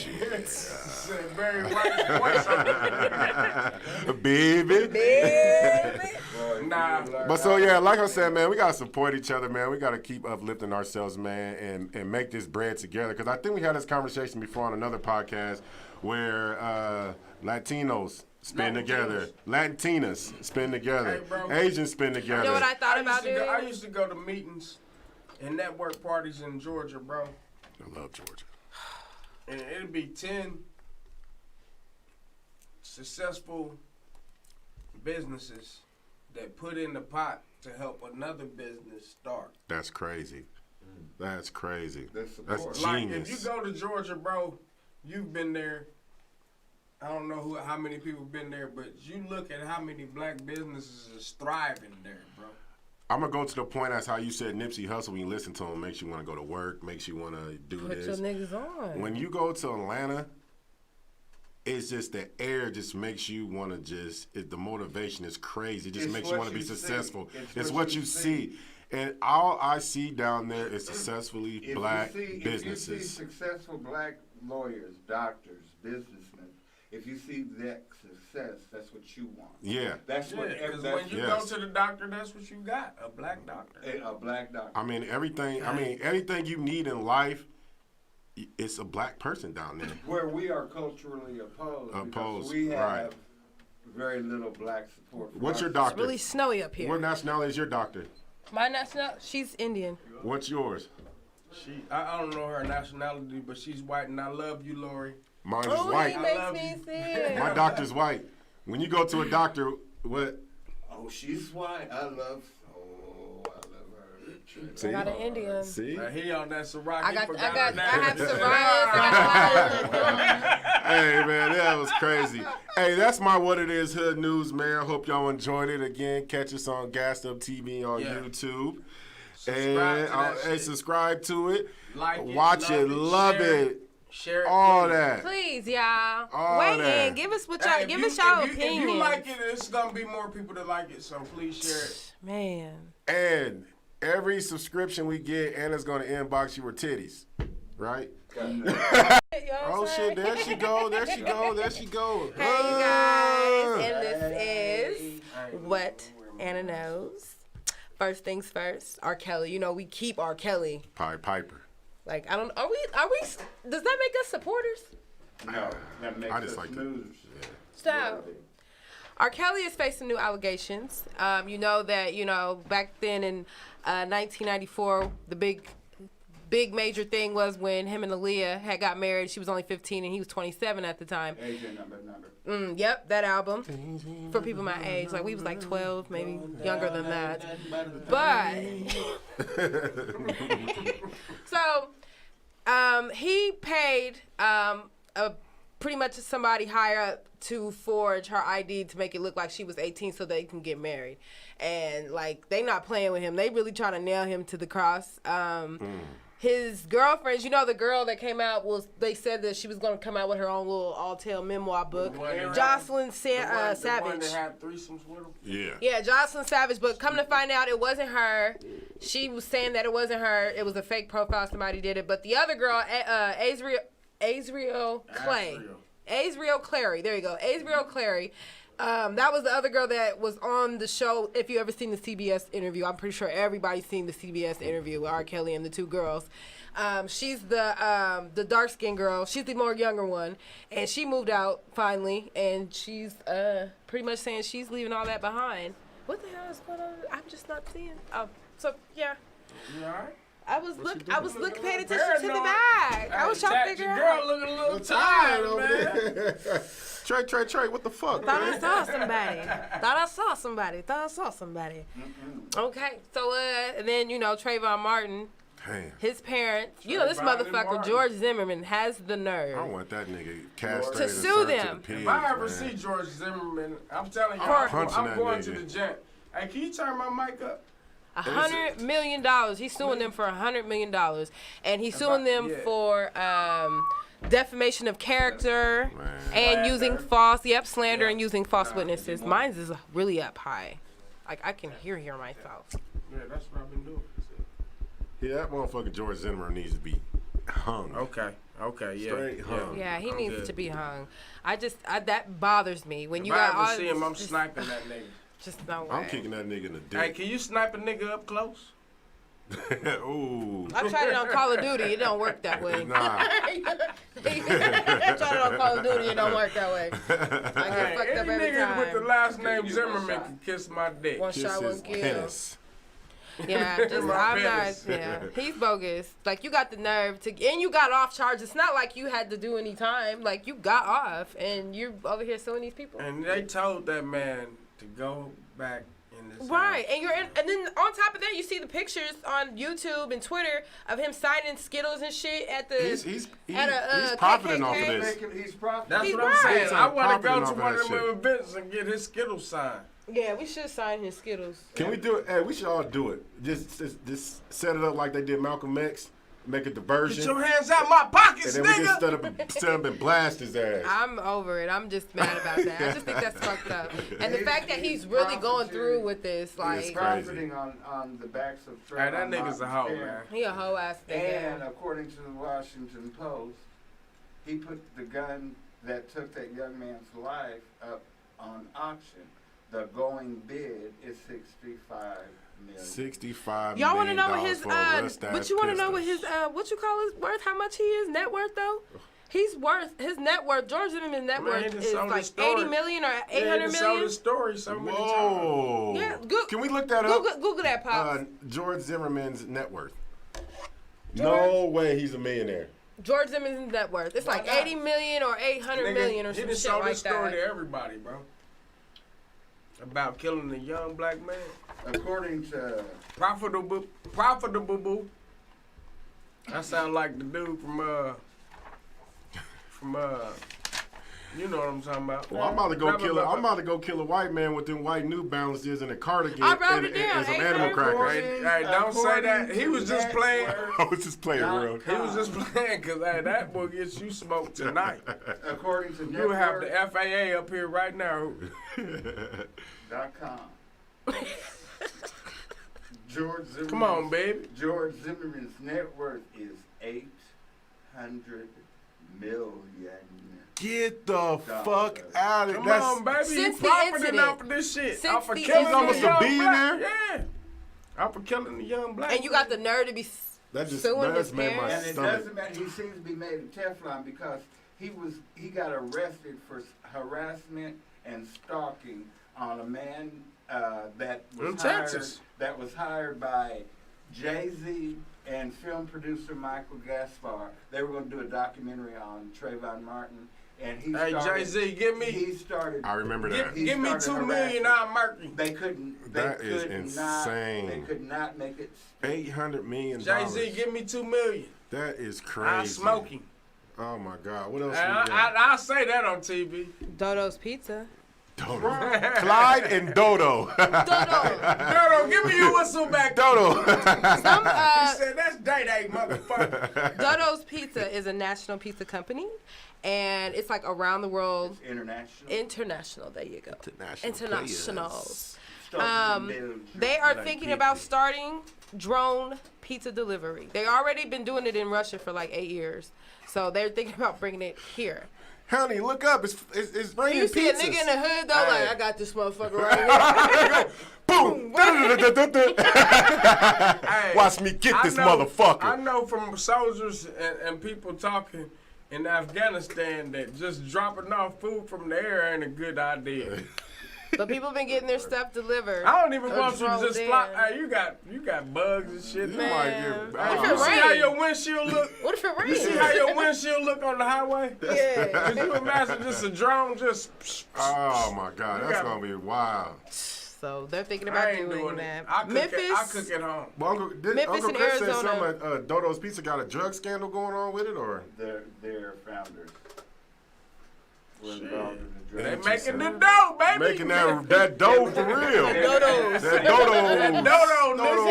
C: Said very white voice.
D: Baby.
C: Nah.
D: But so yeah, like I said, man, we gotta support each other, man. We gotta keep uplifting ourselves, man, and make this bread together. Because I think we had this conversation before on another podcast where Latinos spend together, Latinas spend together,
C: Hey, bro.
D: Asians spend together.
B: You know what I thought about doing?
C: I used to go to meetings and network parties in Georgia, bro.
D: I love Georgia.
C: And it'd be 10 successful businesses that put in the pot to help another business start.
D: That's crazy. That's crazy.
F: That's
D: That's
F: support.
C: Like,
D: genius.
C: if you go to Georgia, bro, you've been there. I don't know how many people been there, but you look at how many black businesses is thriving there, bro.
D: I'm gonna go to the point as how you said Nipsey Hussle. When you listen to him, makes you want to go to work, makes you want to do
B: Put
D: this.
B: your niggas on.
D: When you go to Atlanta, it's just the air just makes you want to the motivation is crazy. It just
F: It's
D: makes you
F: what
D: want to be
F: you see.
D: successful.
F: It's
D: It's
F: what
D: what
F: you
D: you see. And all I see down there is successfully
F: If
D: black
F: you see, If you see
D: businesses.
F: successful black lawyers, doctors, businessmen, if you see that success, that's what you want.
D: Yeah.
F: That's what
C: Yeah, because
F: that's
C: when you
D: yes.
C: go to the doctor, that's what you got, a black doctor.
F: a black doctor.
D: I mean, anything you need in life, it's a black person down there.
F: Where we are culturally opposed.
D: Opposed,
F: because we have
D: right.
F: very little black support. for
D: What's your
F: our-
D: doctor?
B: It's really snowy up here.
D: What nationality is your doctor?
B: My national, she's Indian.
D: What's yours?
C: I don't know her nationality, but she's white, and I love you, Lori.
D: Mine is
B: Oh,
D: white.
B: he
C: I
B: makes
C: love
B: me
C: you.
B: sick.
D: My doctor's white. When you go to a doctor, what?
F: Oh, she's white. I love her.
D: See?
B: I got an Indian.
D: See?
C: He on that Ciroc.
B: I
C: he
B: got,
C: forgot
B: I got,
C: her
B: I have
C: name.
B: psoriasis.
D: Hey, man, that was crazy. Hey, that's my What It Is Hood News, man. I hope y'all enjoyed it. Again, catch us on Gasseduptv on
C: Yeah.
D: YouTube.
C: Subscribe to that
D: And
C: shit.
D: subscribe to it.
C: Like it,
D: Watch it, love
C: share
D: it.
C: Share it.
D: All
C: please.
D: that.
B: Please, y'all.
D: All
B: Weigh
D: that.
B: in. Give us what y'all.
C: Hey,
B: Give
C: if
B: us
C: you-
B: y'all
C: if you-
B: opinion.
C: If you like it, it's gonna be more people that like it. So please share it.
B: Man.
D: And every subscription we get, Anna's going to inbox you her titties. Right? Oh shit! There she go! There she go! There she go!
B: Hey you guys, and this is What Anna Knows. First things first, R. Kelly. You know we keep R. Kelly.
D: Piper.
B: Like I don't. Are we? Does that make us supporters?
F: No, that makes
D: I just
F: us
D: like that.
F: losers.
B: So, R. Kelly is facing new allegations. You know that back then in 1994, the big major thing was when him and Aaliyah had got married. She was only 15 and he was 27 at the time.
F: AJ number.
B: Yep, that album. For people my age, like we was like 12, maybe younger than that. But so he paid pretty much somebody higher up to forge her ID to make it look like she was 18 so they can get married. And like they not playing with him. They really trying to nail him to the cross. His girlfriends, the girl that came out they said that she was going to come out with her own little all-tale memoir book. Jocelyn Savage.
C: The one that had threesomes with him?
D: Yeah.
B: Yeah, Jocelyn Savage, but come to find out it wasn't her. She was saying that it wasn't her. It was a fake profile. Somebody did it. But the other girl, Azriel Clay. Azriel Clary. There you go. Azriel Clary. That was the other girl that was on the show. If you ever seen the CBS interview, I'm pretty sure everybody's seen the CBS interview with R. Kelly and the two girls. She's the dark skinned girl. She's the more younger one, and she moved out finally, and she's pretty much saying she's leaving all that behind. What the hell is going on? I'm just not seeing. Oh, so yeah.
C: You all right?
B: I was paying attention to the bag. I was trying to figure out.
C: Girl looking a little tired over there.
D: Trey, what the fuck?
B: Thought I saw somebody. Okay, so and then Trayvon Martin,
D: Damn.
B: his parents, this motherfucker George Zimmerman has the nerve.
D: I want that nigga castrated
B: To
D: and
B: sue
D: sent
B: them.
D: to the pigs,
C: If I ever
D: man.
C: see George Zimmerman, I'm telling you,
D: Punching
C: I'm
D: that
C: going
D: nigga.
C: to the jet. Hey, can you turn my mic up?
B: $100 million. He's suing them for $100 million, and he's suing them for defamation of character and using slander and using false witnesses. Mine's is really up high. Like I can hear myself.
C: Yeah, that's what I've been doing.
D: Yeah, that motherfucker George Zimmerman needs to be hung.
C: Okay, yeah.
D: Straight hung.
B: Yeah, he
C: I'm
B: needs
C: good.
B: to be hung. That bothers me when
C: If
B: you
C: I
B: got
C: ever
B: all
C: see him, I'm
B: just-
C: sniping that nigga.
B: Just no way.
D: I'm kicking that nigga in the
C: Hey,
D: dick.
C: can you snipe a nigga up close?
D: Ooh.
B: I tried it on Call of Duty. It don't work that way.
D: Nah.
B: I tried it on Call of Duty. It don't work that way. I get
C: Hey,
B: fucked up
C: any
B: every
C: nigga with the
B: time.
C: last name Zimmerman can kiss my dick.
B: One
D: Kiss
B: shot,
D: his
B: one kill.
D: penis.
B: Yeah, just
C: My
B: I'm
C: penis.
B: not. Yeah, he's bogus. Like you got the nerve to, and you got off charge. It's not like you had to do any time. Like you got off, and you're over here suing these people.
C: And they told that man to go back in this
B: Right, and and then on top of that, you see the pictures on YouTube and Twitter of him signing Skittles and shit at the.
D: He's
B: At a,
D: profiting
B: KKK.
D: off of this.
F: He's profiting.
C: That's
B: He's
C: what I'm
B: right.
C: saying. I want to go
D: Profiting
C: to
D: off
C: one
D: of
C: of
D: that
C: them events and get his Skittles signed.
B: Yeah, we should sign his Skittles.
D: Can we do it? Hey, we should all do it. Just set it up like they did Malcolm X. Make a diversion.
C: Get your hands out my pockets,
D: and then we
C: nigga.
D: can set up and blast his ass.
B: I'm over it. I'm just mad about that. I just think that's fucked up. And the fact that he's really going through with this,
F: He's
B: like,
F: profiting on the backs of
C: Hey, that nigga's a hoe, man.
F: parents.
B: he a whole ass
F: And
B: nigga.
F: according to the Washington Post, he put the gun that took that young man's life up on auction. The going bid is $65 million.
D: $65
B: Y'all want to
D: million
B: know what his
D: for a rust-ass
B: but you want to know what
D: pistol.
B: his what you call his worth? How much he is net worth though? He's worth his net worth. George Zimmerman's net
C: Man, he
B: worth
C: done
B: is
C: sold
B: like
C: his story.
B: 80 million or
C: Yeah,
B: 800
C: he told
B: million.
C: his story so many times.
D: Whoa.
B: Yeah,
D: Can we look that up?
B: Google that, Pops.
D: George Zimmerman's net worth. No way he's a millionaire.
B: George Zimmerman's net worth. It's like 80 million or 800
C: Nigga,
B: million or
C: he
B: some
C: done
B: shit
C: sold
B: like
C: his story
B: that.
C: to everybody, bro. About killing a young black man.
F: According to
C: Profitable. That sound like the dude from you know what I'm talking about.
D: Well, I'm about to go
C: Blah, blah,
D: kill
C: blah,
D: it. I'm
C: blah.
D: about to go kill a white man with them white New Balances and a cardigan
B: I wrote
D: and,
B: it down.
D: and some
B: 800
D: animal crackers.
C: Hey, don't say that. He was just playing.
D: I was just playing real.
C: He was just playing because that boy gets you smoked tonight.
F: according to
C: You have the FAA up here right now.
F: network.com. George Zimmerman.
C: Come on, baby.
F: George Zimmerman's net worth is million.
D: Get the fuck out of
C: Come
D: here.
C: on, baby.
B: Since
C: You
B: the
C: profiting
B: incident.
C: off of this shit.
B: Since
C: Off of
B: the
C: killing
B: incident.
C: the
B: He's
C: young
D: almost a billionaire?
C: black. Yeah. Off of killing the young black.
B: And you got the nerve to be
D: That just
B: suing his
D: made my
B: parents.
F: And it
D: stomach.
F: doesn't matter. He seems to be made of Teflon because he got arrested for harassment and stalking on a man that
C: In
F: was
C: Texas.
F: hired by Jay-Z and film producer Michael Gaspar. They were going to do a documentary on Trayvon Martin, and he
C: Hey,
F: started.
C: Jay-Z, give me.
F: He started.
D: I remember that.
F: He
C: Give me
F: started
C: $2 million, I'll murk you.
F: They couldn't. They
D: That is
F: could not.
D: insane.
F: They could not make it.
D: $800 million.
C: Jay-Z, give me $2 million.
D: That is crazy.
C: I'll smoke him.
D: Oh my God. What else
C: And
D: we got?
C: I'll say that on TV.
B: Dodo's Pizza.
D: Dodo. Clyde and Dodo.
B: Dodo.
C: Dodo, give me your whistle back.
D: Dodo.
B: Some,
C: He said, that's Day-Day, motherfucker.
B: Dodo's Pizza is a national pizza company, and it's like around the world.
F: International.
B: International. There you go.
D: International
B: They are thinking about starting drone pizza delivery. They already been doing it in Russia for like 8 years, so they're thinking about bringing it here.
D: Honey, look up. It's
B: And
D: raining
B: you see a
D: pizzas.
B: nigga in the hood though,
D: Hey.
B: like I got this motherfucker right here.
D: Boom.
C: Hey,
D: Watch me get this
C: I
D: motherfucker.
C: know from soldiers and people talking in Afghanistan that just dropping off food from the air ain't a good idea.
B: But people been getting their stuff delivered.
C: I don't even
B: Or
C: want you to
B: drones
C: just
B: in.
C: fly. Hey, you got bugs and shit.
D: You
C: Man.
D: might
B: Man.
D: get.
B: What if
C: You
B: it
C: see
B: rain?
C: how your windshield look?
B: What if it
C: You see
B: rains?
C: how your windshield look on the highway?
B: Yeah.
C: Could you imagine just a drone just?
D: Oh my God,
C: You
D: that's
C: got-
D: gonna be wild.
B: So they're thinking
C: I
B: about
C: ain't
B: doing
C: doing
B: that.
C: it. I cook at home.
D: Well,
B: Memphis
D: Uncle
B: and
D: Chris said
B: Arizona.
D: something. Dodo's Pizza got a drug scandal going on with it, or
F: Their founders were involved in the
C: They
F: drug.
C: making the dough, baby.
D: making that dough for real.
B: Dodos.
D: That Dodo.
C: Dodo,
D: Dodo.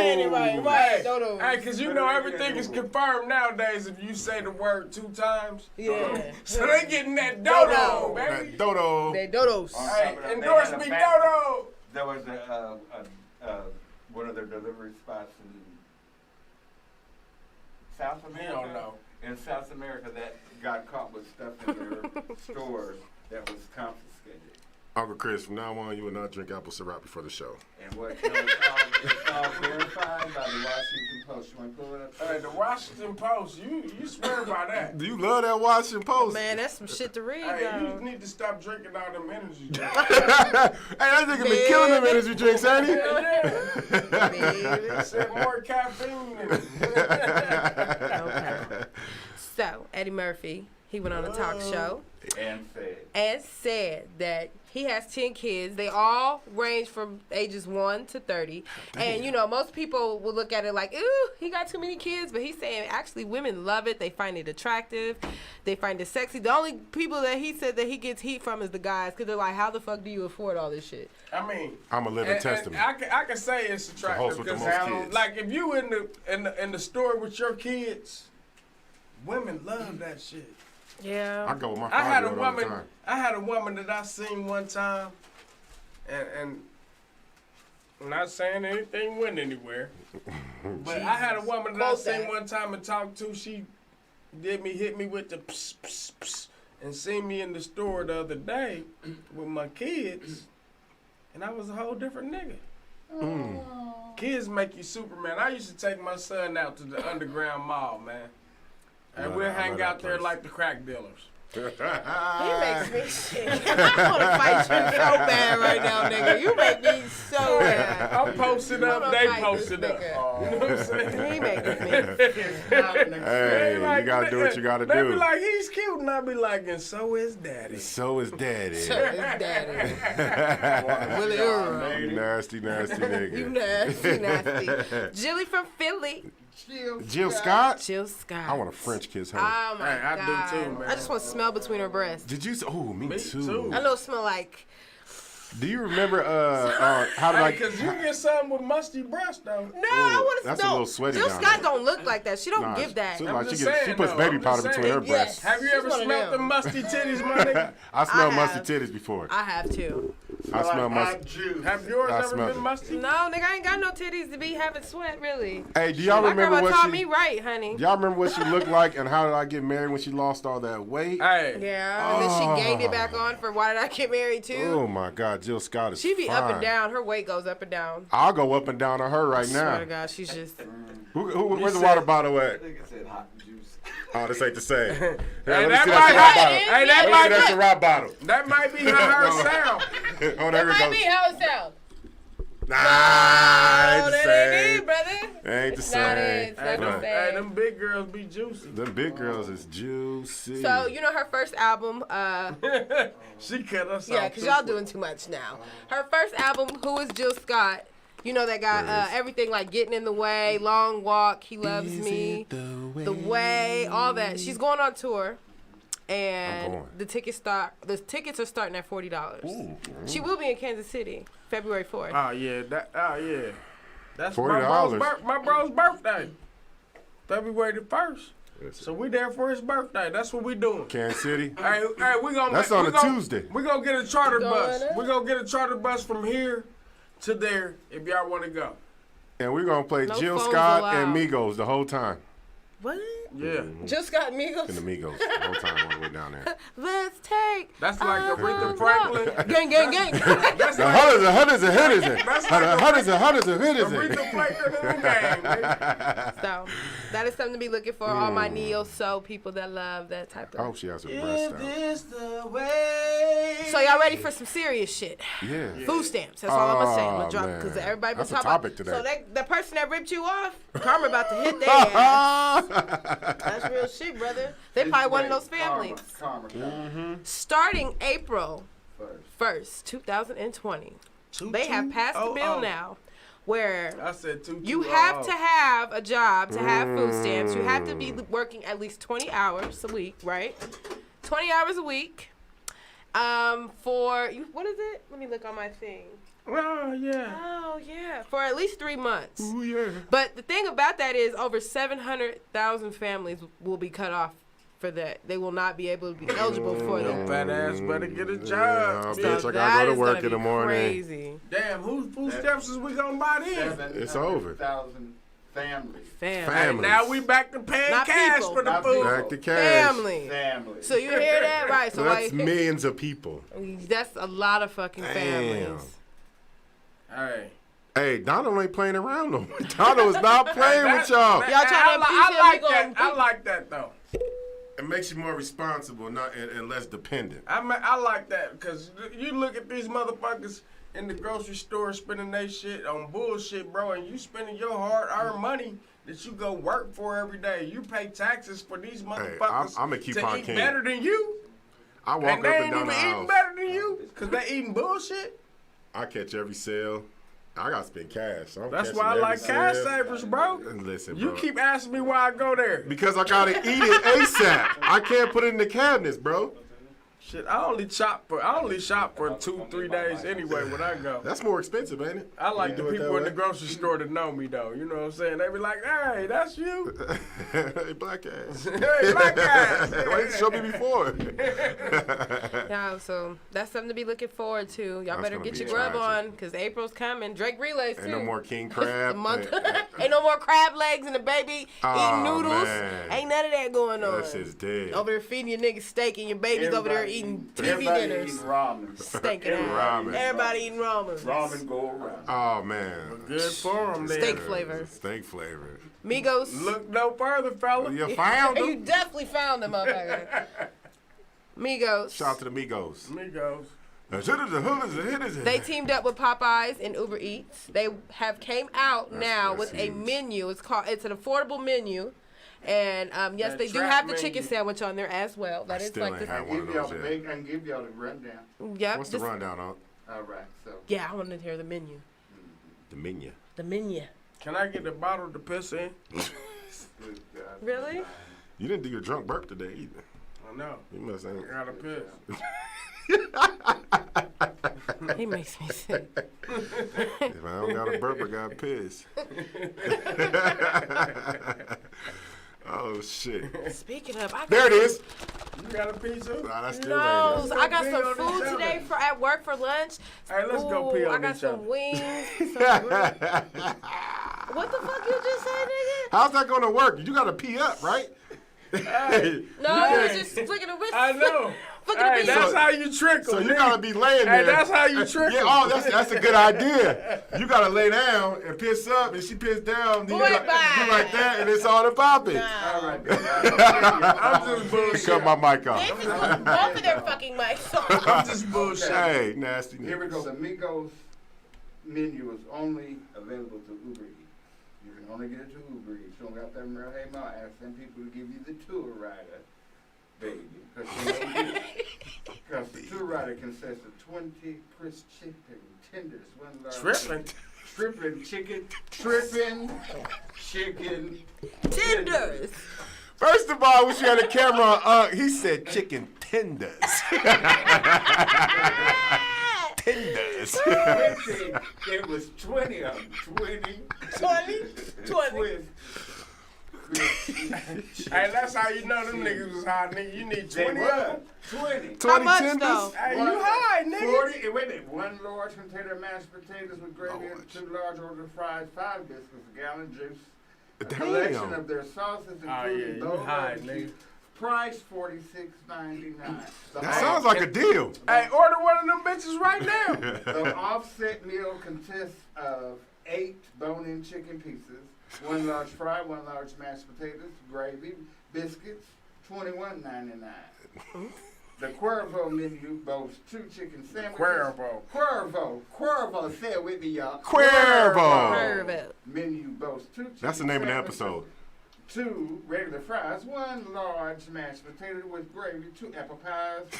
B: Right, Dodos.
C: Hey, cause you know everything is confirmed nowadays if you say the word 2 times.
B: Yeah.
C: So they getting that Dodo,
B: Dodo.
C: baby.
D: That Dodo.
B: They Dodos.
C: Hey,
F: They
C: endorse
F: had a
C: me,
F: factory.
C: Dodo.
F: There was one of their delivery spots in South
C: We
F: America.
C: don't know.
F: In South America that got caught with stuff in their stores that was confiscated.
D: Uncle Chris, from now on, you will not drink apple syrup before the show.
F: And what it's all verified by the Washington Post. You want to pull it up?
C: Hey, the Washington Post, you swear by that.
D: Do you love that Washington Post?
B: Man, that's some shit to read.
C: Hey, you
B: though.
C: need to stop drinking all them energy drinks.
D: Hey, that nigga been killing them energy drinks, ain't he?
C: Yeah. Said more caffeine in it.
B: Okay. So Eddie Murphy, he went on a talk show
F: And said.
B: said that he has 10 kids. They all range from ages 1 to 30. And, you know, most people will look at it like, ooh, he got too many kids. But he's saying actually women love it. They find it attractive. They find it sexy. The only people that he said that he gets heat from is the guys because they're like, how the fuck do you afford all this shit?
C: I mean,
D: I'm a living
C: and
D: testament.
C: I can say it's
D: host
C: attractive
D: with the
C: because
D: most kids.
C: like if you in the store with your kids, women love that shit.
B: Yeah.
D: I go with my
C: I had a
D: 5-year-old all the
C: woman.
D: time.
C: I had a woman that I seen one time, and I'm not saying anything went anywhere, but I had a woman that I
B: Quote
C: seen
B: that.
C: one time and talked to. She hit me with the pss, pss, pss, and seen me in the store the other day with my kids, and I was a whole different nigga. Kids make you Superman. I used to take my son out to the underground mall, man. And
D: Love
C: we'll
D: that- I
C: hang
D: love
C: out
D: that
C: there
D: place.
C: like the crack dealers.
B: He makes me sick. I want to fight you so bad right now, nigga. You make me so mad.
C: I'm posted up,
B: wanna
C: they
B: fight
C: posted
B: this
C: up.
B: nigga.
C: You know what I'm saying?
B: He makes me
D: Hey,
C: They like,
D: you gotta do what you gotta
C: They
D: do.
C: be like, he's cute, and I be like, and so is daddy.
D: So is daddy.
B: so his daddy. Willie Earl.
D: You nasty, nasty nigga.
B: You nasty, nasty. Jilly from Philly.
D: Jill Scott?
B: Jill Scott.
D: I want a French kiss her.
B: Oh my
C: Hey, I do
B: God.
C: too, man.
B: I just want to smell between her breasts.
D: Did you? Oh, me,
C: Me
D: too.
C: too.
B: I know it smell like.
D: Do you remember how
C: Hey,
D: like?
C: cause you get something with musty breast though.
B: No, I want to
D: that's a
B: smell.
D: little sweaty
B: Jill
D: down
B: Scott
D: there.
B: don't look like that. She don't
D: Nah,
B: give that.
D: she
C: I'm
D: like,
C: just
D: she
C: saying,
D: puts
C: though.
D: baby
C: I'm
D: powder
C: just
D: between her
C: saying.
D: breasts.
B: Yes.
C: Have you
B: She's
C: ever
B: one of
C: smelled
B: them.
C: the musty titties, my nigga?
D: I smell
B: I
D: musty
B: have.
D: titties before.
B: I have too.
D: I smell
F: hot
D: mustard.
F: juice.
C: Have yours
D: I
C: ever
D: smell
C: been
D: it.
C: musty?
B: No, nigga, I ain't got no titties to be having sweat, really.
D: Hey, do y'all
B: My
D: remember
B: grandma
D: what
B: taught
D: she?
B: me right, honey.
D: Y'all remember what she looked like and how did I get married when she lost all that weight?
C: Hey.
B: Yeah, and then she gained it back on for Why Did I Get Married Too?
D: Oh my God, Jill Scott is
B: She be up
D: fine.
B: and down. Her weight goes up and down.
D: I'll go up and down on her right
B: Swear
D: now.
B: to God, she's just.
D: Where's the
C: said-
D: water bottle at?
G: Nigga said hot juice.
D: Oh, this ain't the same. Hey,
C: Hey,
D: let me
C: that
D: see
C: might
D: that
B: not-
D: Ciroc bottle.
B: Hey,
C: that
D: Let me
C: might
D: see that
C: be-
D: Ciroc bottle.
C: That might be how her sound.
D: Oh, there
B: That
D: we
B: might
D: go.
B: be how it sounds.
D: Nah,
B: Oh,
D: ain't the
B: that
D: same.
B: ain't it, brother.
D: Ain't the
B: It's not it.
D: same.
B: It's
C: Hey,
B: not the
C: them,
B: same.
C: hey, them big girls be juicy.
D: Them big girls is juicy.
B: So you know her first album,
C: She cut us off.
B: yeah, because y'all doing too much now. Her first album, Who Is Jill Scott? You know that got everything like Getting in the Way, Long Walk, He Loves Me, The Way, all that. She's going on tour,
D: I'm
B: and
D: going.
B: the tickets are starting at $40.
D: Ooh.
B: She will be in Kansas City, February 4th.
C: Oh yeah, that's
D: $40.
C: my bro's birthday, February the 1st. So we there for his birthday. That's what we doing.
D: Kansas City.
C: Hey, we gonna.
D: That's
C: we
D: on a
C: gonna-
D: Tuesday.
C: We gonna get a charter
B: Going
C: bus.
B: up.
C: We gonna get a charter bus from here to there if y'all want to go.
D: And we're going to play
B: No
D: Jill
B: phones
D: Scott
B: allowed.
D: and Migos the whole time.
B: What?
C: Yeah,
B: Jill Scott
D: And the
B: Migos?
D: Migos the whole time all the way down there.
B: Let's take.
C: that's like
B: a
C: Aretha
B: walk.
C: Franklin.
B: Gang, gang, gang.
C: That's
D: The
C: like
D: hunters.
C: That's like
D: Hunters.
C: Aretha Franklin in the game. nigga.
B: So that is something to be looking for. All my neo soul people that love that type
D: I
B: of.
D: hope she has her
C: Is
D: breast out.
C: this the way?
B: So y'all ready for some serious shit?
D: Yeah.
B: Food stamps. That's all I'm gonna say. I'm
D: Oh,
B: gonna drop
D: man.
B: because everybody been
D: That's a
B: talking
D: topic
B: about.
D: today.
B: So the person that ripped you off, karma about to hit their ass. That's real shit, brother. They probably one of those families.
F: Karma.
B: Starting April 1st, 2020, they have passed a bill now where
C: I said two.
B: you have to have a job to have food stamps. You have to be working at least 20 hours a week, right? 20 hours a week. For you, what is it? Let me look on my thing.
C: Oh yeah.
B: Oh yeah, for at least 3 months.
C: Ooh yeah.
B: But the thing about that is, over 700,000 families will be cut off for that. They will not be able to be eligible for
C: Your
B: that.
C: fat ass better get a
D: Yeah,
C: job.
D: bitch, I
B: So
D: gotta
B: that
D: go to
B: is
D: work
B: gonna
D: in the
B: be
D: morning.
B: Crazy.
C: Damn, whose food stamps is we gonna buy then?
D: It's over.
F: 700,000 families.
B: Family.
D: Families.
C: Now we back to paying
B: Not
C: cash
B: people.
C: for the
F: Not
C: food.
F: people.
D: Back to cash.
B: Family.
F: Families.
B: So you hear that? Right. So
D: So that's
B: like,
D: millions of people.
B: that's a lot of fucking
D: Damn.
B: families.
C: Hey.
D: Hey, Donald ain't playing around no more. Donald is not playing with y'all.
B: Y'all trying to appease him,
C: I like
B: we
C: that.
B: gonna-
C: I like that though.
D: It makes you more responsible, not and less dependent.
C: I like that because you look at these motherfuckers in the grocery store spending their shit on bullshit, bro, and you spending your hard-earned money that you go work for every day. You pay taxes for these motherfuckers
D: I'ma keep
C: to
D: on
C: eat
D: king.
C: better than you,
D: I walk
C: and
D: up
C: they
D: and
C: ain't
D: down
C: even
D: the
C: eating
D: aisle.
C: better than you because they eating bullshit.
D: I catch every sale. I gotta spend cash. So I'm
C: That's
D: catching
C: why I
D: every
C: like cash
D: sale.
C: savers, bro.
D: And listen,
C: You
D: bro.
C: keep asking me why I go there.
D: Because I gotta eat it ASAP. I can't put it in the cabinets, bro.
C: Shit, I only shop for 2-3 days anyway when I go.
D: That's more expensive, ain't it?
C: I like
D: You
C: the
D: do it
C: people
D: that
C: in the
D: way?
C: grocery store to know me though. You know what I'm saying? They be like, "Hey, that's you."
D: Hey, black ass.
C: Hey, black ass.
D: Why you show me before?
B: Yeah, so that's something to be looking forward to. Y'all
D: That's
B: better
D: gonna
B: get
D: be
B: your grub
D: tragic.
B: on, because April's coming. Drake relays too.
D: Ain't no more king
B: The
D: crab.
B: month. Ain't no more crab legs and the baby
D: Oh,
B: eating noodles.
D: man.
B: Ain't none of that going on.
D: That shit's dead.
B: Over there feeding your niggas steak and your baby's over there eating TV
F: everybody
B: dinners.
F: eating ramen.
B: Stinking ass.
D: Ramen.
B: Everybody eating ramen.
F: Ramen go around.
D: Oh man.
C: Good for them,
B: Steak
C: then.
B: flavor.
D: Steak flavor.
B: Migos.
C: Look no further, fella.
D: You found
B: You
D: them.
B: definitely found them, motherfucker. Migos.
D: Shout out to the Migos.
C: Amigos.
B: They teamed up with Popeyes and Uber Eats. They have came out now
D: that's
B: with a
D: huge.
B: menu. It's an affordable menu. And yes,
C: That
B: they do
C: trap
B: have the
C: menu.
B: chicken sandwich on there as well. That
D: I
B: is
D: still
B: like
D: ain't
B: the
D: had one of
F: Give y'all
D: those
F: the
D: yet.
F: big and give y'all the rundown.
B: yep.
D: What's the
B: just-
D: rundown on?
F: All right, so
B: Yeah, I wanted to hear the menu.
D: The menu.
B: The menu.
C: Can I get the bottle to piss in?
F: good God.
B: Really?
D: You didn't do your drunk burp today either.
C: I know.
D: You must ain't.
C: I gotta piss.
B: He makes me sick.
D: If I don't got a burp, I got piss. Oh shit.
B: Speaking of, I got
D: There it is.
C: You got a pizza?
D: Nah, that's still
B: No,
D: late.
B: so I got
C: Let's
B: some
C: go pee on
B: food
C: each
B: today
C: other.
B: for at work for lunch.
C: Hey, let's go pee on
B: I got
C: each
B: some
C: other.
B: wings. Some what the fuck you just said, nigga?
D: How's that gonna work? You gotta pee up, right? Hey,
B: No, you was just flicking the wrist.
C: I know.
B: Flicking
C: Hey,
B: the
C: that's
B: bean.
C: how you trick
D: so
C: them.
D: you gotta be laying
C: Hey,
D: there.
C: that's how you trick
D: Yeah,
C: them.
D: oh, that's a good idea. You gotta lay down and piss up, and she piss down. Then you
B: Boy,
D: got-
B: bye.
D: do like that, and it's all the popping.
F: All right.
C: I'm just bullshit.
D: Cut my mic off.
B: This is both of their fucking mics.
C: I'm just bullshit.
D: Hey, nasty.
F: Here we go.
D: niggas.
F: The Migos menu is only available to Uber Eats. You can only get it to Uber Eats. You don't got that real hey ma. Ask them people to give you the tour rider, baby. Because the tour rider consists of 20 crisp chicken tenders, one large
C: Tripping.
F: tripping chicken
B: Tenders.
D: First of all, when she had a camera on, he said chicken tenders. Tenders.
F: 20. It was 20 of them. 20.
B: 20.
C: Hey, that's how you know them niggas was high, nigga. You need 20
F: They
C: of
F: were
C: them.
F: 20.
D: 20
B: much,
D: tenders?
B: though?
C: Hey, you high, nigga.
F: 40, wait a minute. One large container of mashed potatoes with gravy and 2 large order of fries, 5 biscuits, a gallon juice, a collection
D: Damn.
F: of their sauces,
C: Oh, yeah,
F: including
C: you
F: those
C: high,
F: barbecue.
C: nigga.
F: Price $46.99.
D: That sounds like a deal.
C: Hey, order one of them bitches right now.
F: The offset meal consists of 8 bone-in chicken pieces, 1 large fry, 1 large mashed potatoes, gravy, biscuits, $21.99. The Cuervo menu boasts 2 chicken sandwiches. Cuervo, say it with me, y'all.
D: Cuervo.
F: Menu boasts 2 chicken
D: That's the name of the
F: sandwiches,
D: episode.
F: 2 regular fries, 1 large mashed potato with gravy, 2 apple pies, 2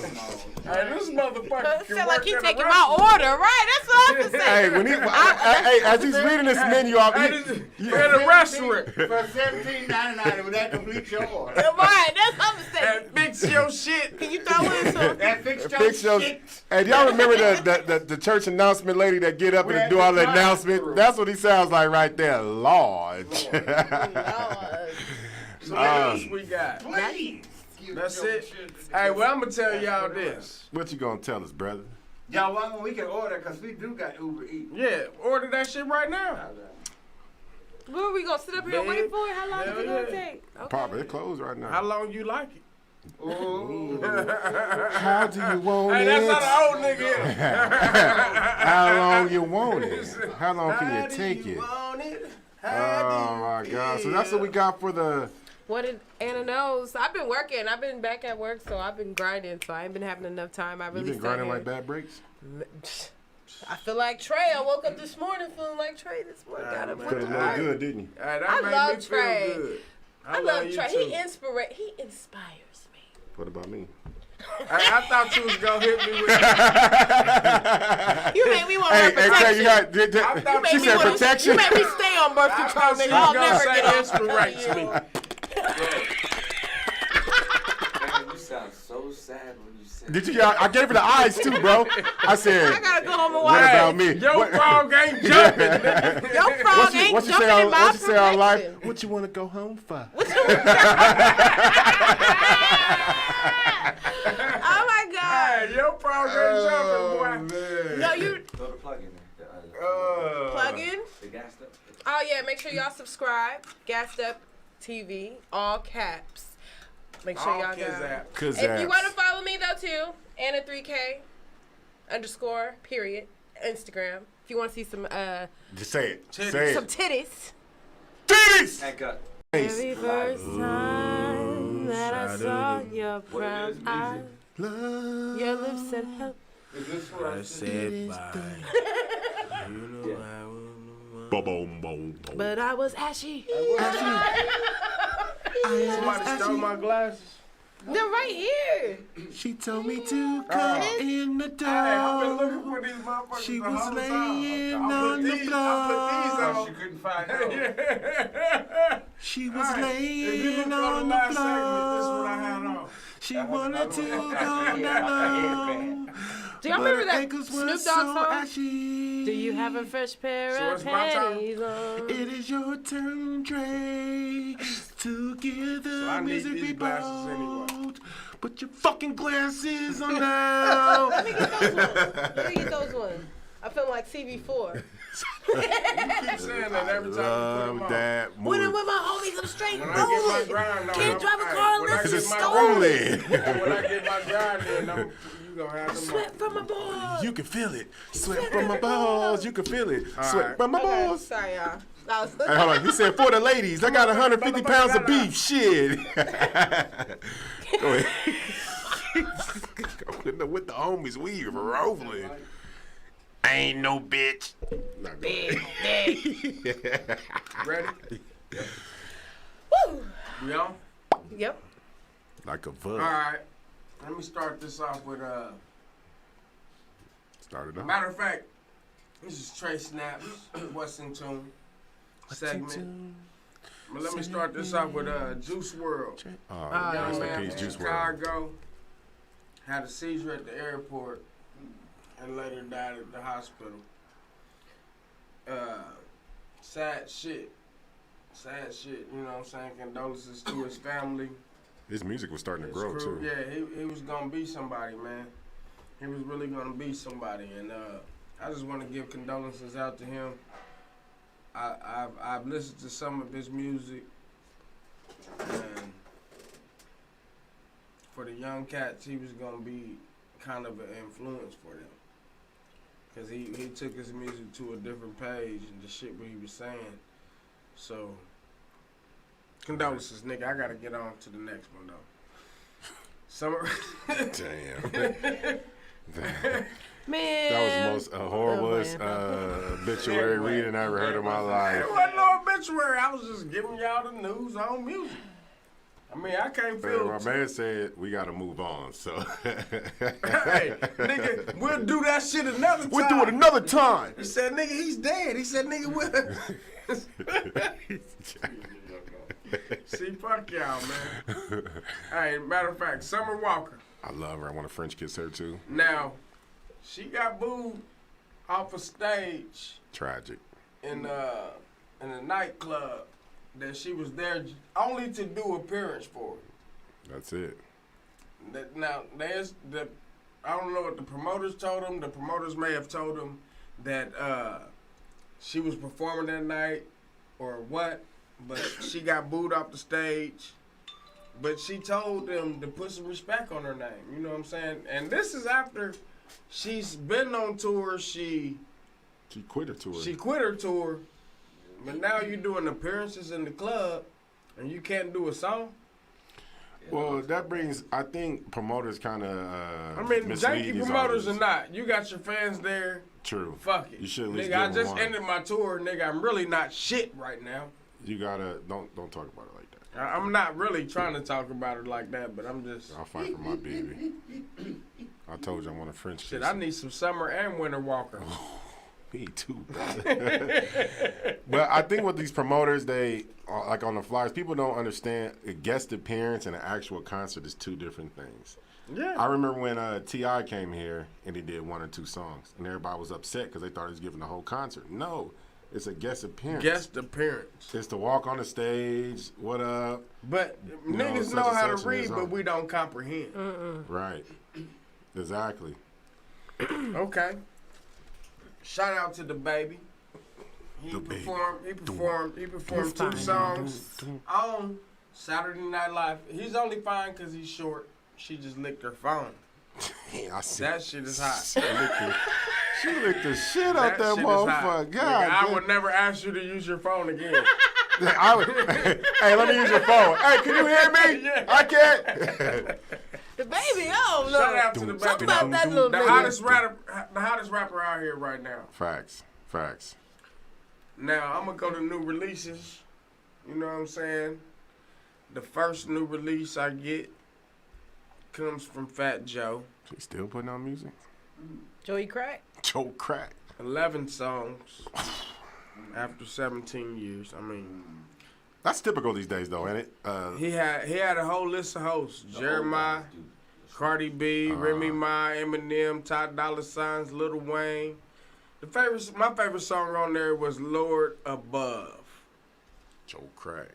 F: small.
C: Hey, this motherfucker can
B: Sound
C: work
B: like he
C: at a
B: taking
C: restaurant.
B: my order, right? That's what I'm saying.
D: Hey, when he, hey, as he's reading this menu off,
C: Hey, this is at a restaurant.
F: For $17.99, would that complete your order?
B: Right, that's what I'm saying.
C: And fix your shit.
B: Can you throw in some?
F: That fixed your
D: fix your.
F: shit.
D: Hey, do y'all remember the church announcement lady that get up and do all the announcement? That's what he sounds like right there. Lord.
C: So what else we got?
F: Please.
C: That's it. Hey, well, I'm going to tell y'all this.
D: What you gonna tell us, brother?
F: Y'all want we can order because we do got Uber Eats.
C: Yeah, order that shit right now.
B: What are we gonna sit up here and wait for? How long is it
C: Hell
B: gonna
C: yeah.
B: take? Okay.
D: Papa, it closed right now.
C: How long you like it?
F: Ooh.
D: How do you want
C: Hey,
D: it?
C: that's how the old nigga is.
D: How long you want it? How long can
C: How
D: you
C: do
D: take
C: you
D: it?
C: want it?
D: Oh
C: How
D: my
C: do you
D: God! So that's what we got for the.
B: What did Anna knows? I've been working. I've been back at work, so I've been grinding. So I ain't been having enough time. I
D: You
B: really
D: been
B: sat
D: grinding
B: here.
D: like bad breaks?
B: I feel like Trey. I woke up this morning feeling like Trey this morning. Got up, went
D: Could
B: to
D: have looked
B: work.
D: good, didn't you?
C: Hey, that
B: I
C: made
B: love
C: me feel
B: Trey.
C: good.
B: I love
C: you
B: Trey.
C: too.
B: He inspires me.
D: What about me?
C: Hey, I thought you was gonna hit me with.
B: You made me want
D: Hey,
B: more
D: hey, Trey, you
B: protection.
D: got.
C: thought
B: You
D: She
B: made me
D: said
B: wanna-
D: protection.
B: You made me stay on birth
C: I
B: control,
C: thought
B: nigga.
C: you
B: I'll
C: was gonna
B: never
C: say
B: get off.
C: inspirates me.
G: Man, you sound so sad when you said
D: Did you? I gave her the eyes too, bro. I said.
B: I gotta go home and
D: What
B: watch
D: about
B: it.
D: me?
C: Your
D: What-
C: frog ain't jumping. nigga.
B: Your frog ain't
D: what you
B: jumping
D: say
B: in
D: on,
B: my
D: what you say on live?
B: protection.
D: What you want to go home for?
B: Oh my God.
C: Hey, your frog ain't jumping, boy.
D: man.
B: No, you
G: throw the plug in there.
B: plug in.
G: The gas stuff.
B: Oh yeah, make sure y'all subscribe. Gasseduptv, all caps. Make sure
C: All
B: y'all
C: kids
B: go.
C: app.
D: Cause
B: If you want to follow me though too, Anna3K _ Instagram. If you want to see some
D: just say it.
C: Titties.
D: Say
B: some
D: it.
B: titties.
D: Titties.
G: And cut.
B: Every first time that I saw your brown eyes,
D: Love.
B: your lips said help.
F: Is this for
C: I
F: us?
C: said bye. You know I will.
D: Boom, boom, boom.
B: But I was ashy.
C: Somebody stole my glasses.
B: They're right here.
D: She told me to come in the
C: Hey, I've been
D: door.
C: looking for these motherfuckers
D: She
C: the
D: was
C: whole
D: laying
C: time.
D: on the
C: I put these on.
F: She couldn't find out.
D: She was
C: Hey, if you
D: laying
C: look on
D: on
C: the
D: the
C: last segment, this is what I had
D: floor.
C: on.
D: She wanted to go down.
B: Do y'all
D: But
B: remember
D: her
B: that
D: ankles were
B: Snoop Dogg
D: so
B: song?
D: ashy.
B: Do you have a fresh pair
C: So
B: of
C: it's my time?
B: panties on?
D: It is your turn, Dre. Together,
C: So I need
D: music
C: these
D: we
C: glasses anyway.
D: both. Put your fucking glasses on now.
B: Let me get those ones. Let me get those ones. I feel like CB4.
C: You keep saying that every time you put them
D: Love
C: on.
D: that
B: When I'm
D: movie.
B: with my homies, I'm straight
C: When I get my
B: rolling.
C: grind on,
B: Can't drive a car
C: when I
B: unless
C: get
B: it's
C: my
B: stolen.
C: grind- When I get my grind in, you gonna have them
B: Sweat
C: on.
B: from my balls.
D: You can feel it. Sweat from my balls. You can feel it. Sweat
C: right.
D: from my
B: Okay,
D: balls.
B: sorry, y'all. That was
D: Hey, hold on. He said for the ladies. I got 150 pounds of beef. Shit. Go ahead. With the homies, we rolling. I ain't no bitch. Not good.
C: Ready?
B: Woo.
C: We on?
B: Yep.
D: Like a
C: All
D: bug.
C: right. Let me start this off with
D: Started off.
C: matter of fact, this is Trey Snaps, What's in Tune segment. But let me start this off with Juice WRLD. Young
D: Rest in
C: man
D: peace,
C: from
D: Juice WRLD.
C: Chicago had a seizure at the airport and later died at the hospital. Sad shit. Sad shit. You know what I'm saying? Condolences to his family.
D: His music was starting to
C: His
D: grow
C: crew.
D: too.
C: Yeah, he was gonna be somebody, man. He was really gonna be somebody, and I just want to give condolences out to him. I've listened to some of his music, and for the young cats, he was gonna be kind of an influence for them, cause he took his music to a different page and the shit what he was saying. So condolences, nigga. I gotta get on to the next one though. Summer.
D: Damn.
B: Man.
D: That was the most horriblest obituary reading I ever heard in my life.
C: It wasn't no obituary. I was just giving y'all the news on music. I mean, I can't feel.
D: My man said we got to move on, so.
C: Hey, nigga, we'll do that shit another time.
D: We'll do it another time.
C: He said, nigga, he's dead. He said, nigga, we'll. See, fuck y'all, man. Hey, matter of fact, Summer Walker.
D: I love her. I want to French kiss her too.
C: Now, she got booed off a stage
D: Tragic.
C: in a nightclub that she was there only to do appearance for.
D: That's it.
C: Now, I don't know what the promoters told him. The promoters may have told him that she was performing that night or what, but she got booed off the stage. But she told them to put some respect on her name. You know what I'm saying? And this is after she's been on tour. She
D: quit her tour.
C: She quit her tour. But now you're doing appearances in the club and you can't do a song?
D: Well, that brings, I think promoters kind of
C: I mean,
D: mislead
C: janky
D: these
C: promoters
D: artists.
C: or not, you got your fans there.
D: True.
C: Fuck it.
D: You should at least
C: nigga, I
D: give them
C: just
D: one.
C: ended my tour, nigga. I'm really not shit right now.
D: You gotta, don't talk about it like that.
C: I'm not really trying to talk about it like that, but I'm just.
D: I'll fight for my baby. I told you I want a French kiss.
C: Shit, I need some Summer and Winter Walker.
D: Me too, brother. But I think with these promoters, they like on the flyers, people don't understand a guest appearance and an actual concert is two different things.
C: Yeah.
D: I remember when T.I. came here and he did one or two songs, and everybody was upset because they thought he was giving the whole concert. No, it's a guest appearance.
C: Guest appearance.
D: It's to walk on the stage. What up?
C: But
D: You know,
C: niggas
D: such
C: know
D: and
C: how to
D: such
C: read,
D: is
C: but
D: on.
C: we don't comprehend.
D: Right. Exactly.
C: Okay. Shout out to the baby. He
D: The baby.
C: performed two songs on Saturday Night Live. He's only fine because he's short. She just licked her phone.
D: Yeah, I see.
C: That shit is hot.
D: She licked the shit out that
C: shit is hot.
D: motherfucker.
C: Nigga,
D: God,
C: I
D: damn.
C: would never ask you to use your phone again.
D: Hey, let me use your phone. Hey, can you hear me?
C: Yeah.
D: I can't.
B: The baby, oh no.
C: Shout out to the baby.
B: Talk about that little
C: The
B: nigga.
C: hottest rapper out here right now.
D: Facts.
C: Now, I'm going to go to new releases. You know what I'm saying? The first new release I get comes from Fat Joe.
D: She still putting out music?
B: Joey Crack.
D: Joe Crack.
C: 11 songs after 17 years. I mean,
D: That's typical these days, though, ain't it?
C: he had a whole list of hosts. Jeremiah, Cardi B, Remy Ma, Eminem, Ty Dolla $ign, Lil Wayne. My favorite song on there was Lord Above.
D: Joe Crack.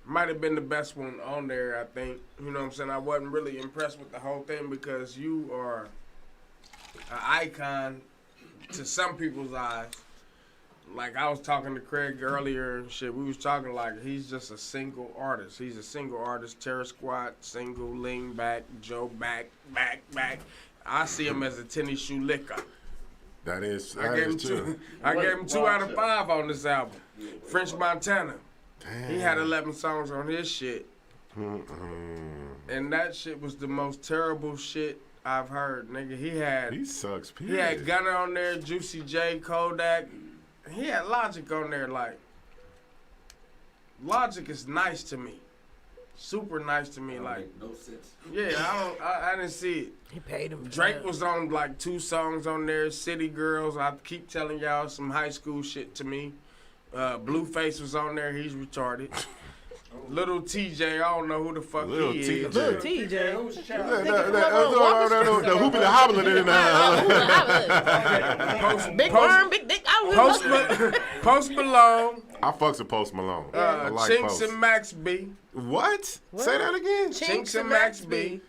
C: might have been the best one on there, I think. You know what I'm saying? I wasn't really impressed with the whole thing because you are an icon to some people's eyes. Like, I was talking to Craig earlier and shit. We was talking like he's just a single artist. He's a single artist. Terror Squad, single, lean back, Joe back. I see him as a tennis shoe licker.
D: That is
C: I gave him
D: true.
C: I gave him 2 out of 5 on this album. French Montana.
D: Damn.
C: He had 11 songs on his shit. And that shit was the most terrible shit I've heard, nigga.
D: He sucks,
C: He
D: period.
C: had Gunna on there, Juicy J, Kodak. He had Logic on there. Like, Logic is nice to me, super nice to me. Like,
G: Make no sense.
C: yeah, I didn't see it.
B: He paid him.
C: Drake was on like 2 songs on there. City Girls. I keep telling y'all some high school shit to me. Blueface was on there. He's retarded. Little TJ, I don't know who the fuck
D: Little
C: he
D: TJ.
C: is.
B: Little TJ.
D: The hooping and hobbling in
B: Big worm, big dick.
C: Post Malone.
D: I fucks with Post Malone. I like
C: Chinks
D: Post.
C: and Max B.
D: What? Say that again?
C: Chinks and Max B.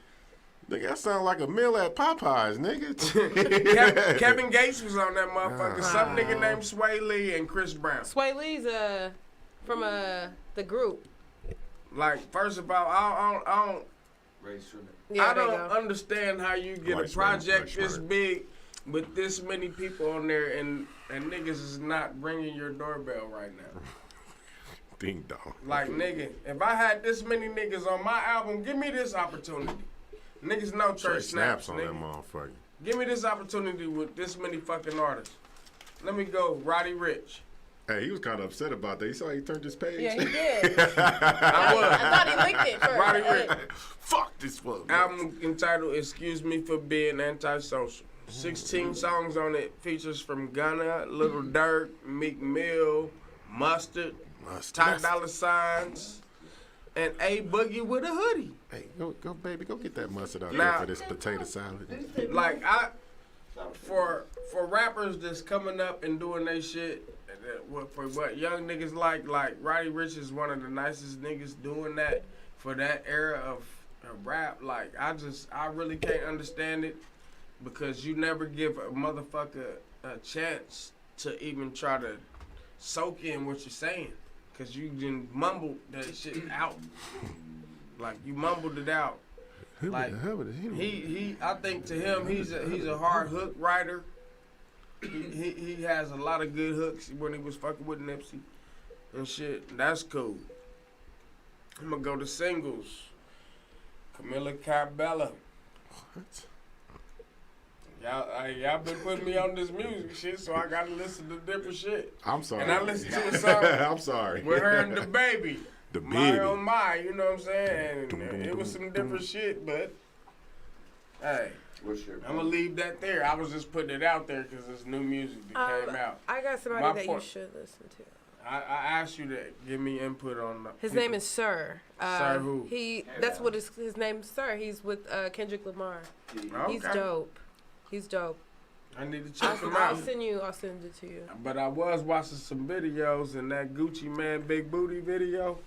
D: Nigga, that sound like a meal at Popeyes, nigga.
C: Kevin Gates was on that motherfucker. Some nigga named Sway Lee and Chris Brown.
B: Sway Lee's from the group.
C: Like, first of all, I don't
G: Ray Sherman.
B: Yeah,
C: I
B: there you
C: don't
B: go.
C: understand how you get
D: Like
C: a
D: Smart,
C: project
D: like
C: this
D: Smart.
C: big with this many people on there and niggas is not ringing your doorbell right now.
D: Ding dong.
C: Like, nigga, if I had this many niggas on my album, give me this opportunity. Niggas know Trey Snaps
D: on
C: nigga.
D: that motherfucker.
C: Give me this opportunity with this many fucking artists. Let me go, Roddy Ricch.
D: Hey, he was kind of upset about that. You saw he turned his page?
B: Yeah, he did.
C: I
B: I thought he licked it first.
C: Roddy Ricch.
D: Fuck this fuck.
C: Album entitled Excuse Me for Being Antisocial. 16 songs on it. Features from Gunna, Lil Durk, Meek Mill, Mustard, Ty Dolla Signs, and A Boogie with a hoodie.
D: Hey, go, baby, go get that mustard out
C: Now-
D: there for this potato salad.
C: Like, for rappers that's coming up and doing their shit, for what young niggas like Roddy Ricch is one of the nicest niggas doing that for that era of rap. Like, I really can't understand it because you never give a motherfucker a chance to even try to soak in what you're saying because you done mumbled that shit out. Like, you mumbled it out. Like, I think to him, he's a hard hook writer. He has a lot of good hooks when he was fucking with Nipsey and shit. That's cool. I'm gonna go to singles. Camila Cabello.
D: What?
C: Y'all been putting me on this music shit, so I gotta listen to different shit.
D: I'm sorry.
C: And I listened to a song
D: I'm sorry.
C: with her and the baby.
D: The
C: My
D: baby.
C: oh my, you know what I'm saying? And it was some different shit, but hey.
G: What's your
C: I'm gonna leave that there. I was just putting it out there because it's new music that came out.
B: I got somebody
C: My
B: that
C: point-
B: you should listen to.
C: I asked you to give me input on
B: His name is Sir.
C: Sir who?
B: That's what his name is, Sir. He's with Kendrick Lamar.
C: Okay.
B: He's dope. He's dope.
C: I need to check him
B: I'll
C: out.
B: send it to you.
C: But I was watching some videos and that Gucci Man Big Booty video.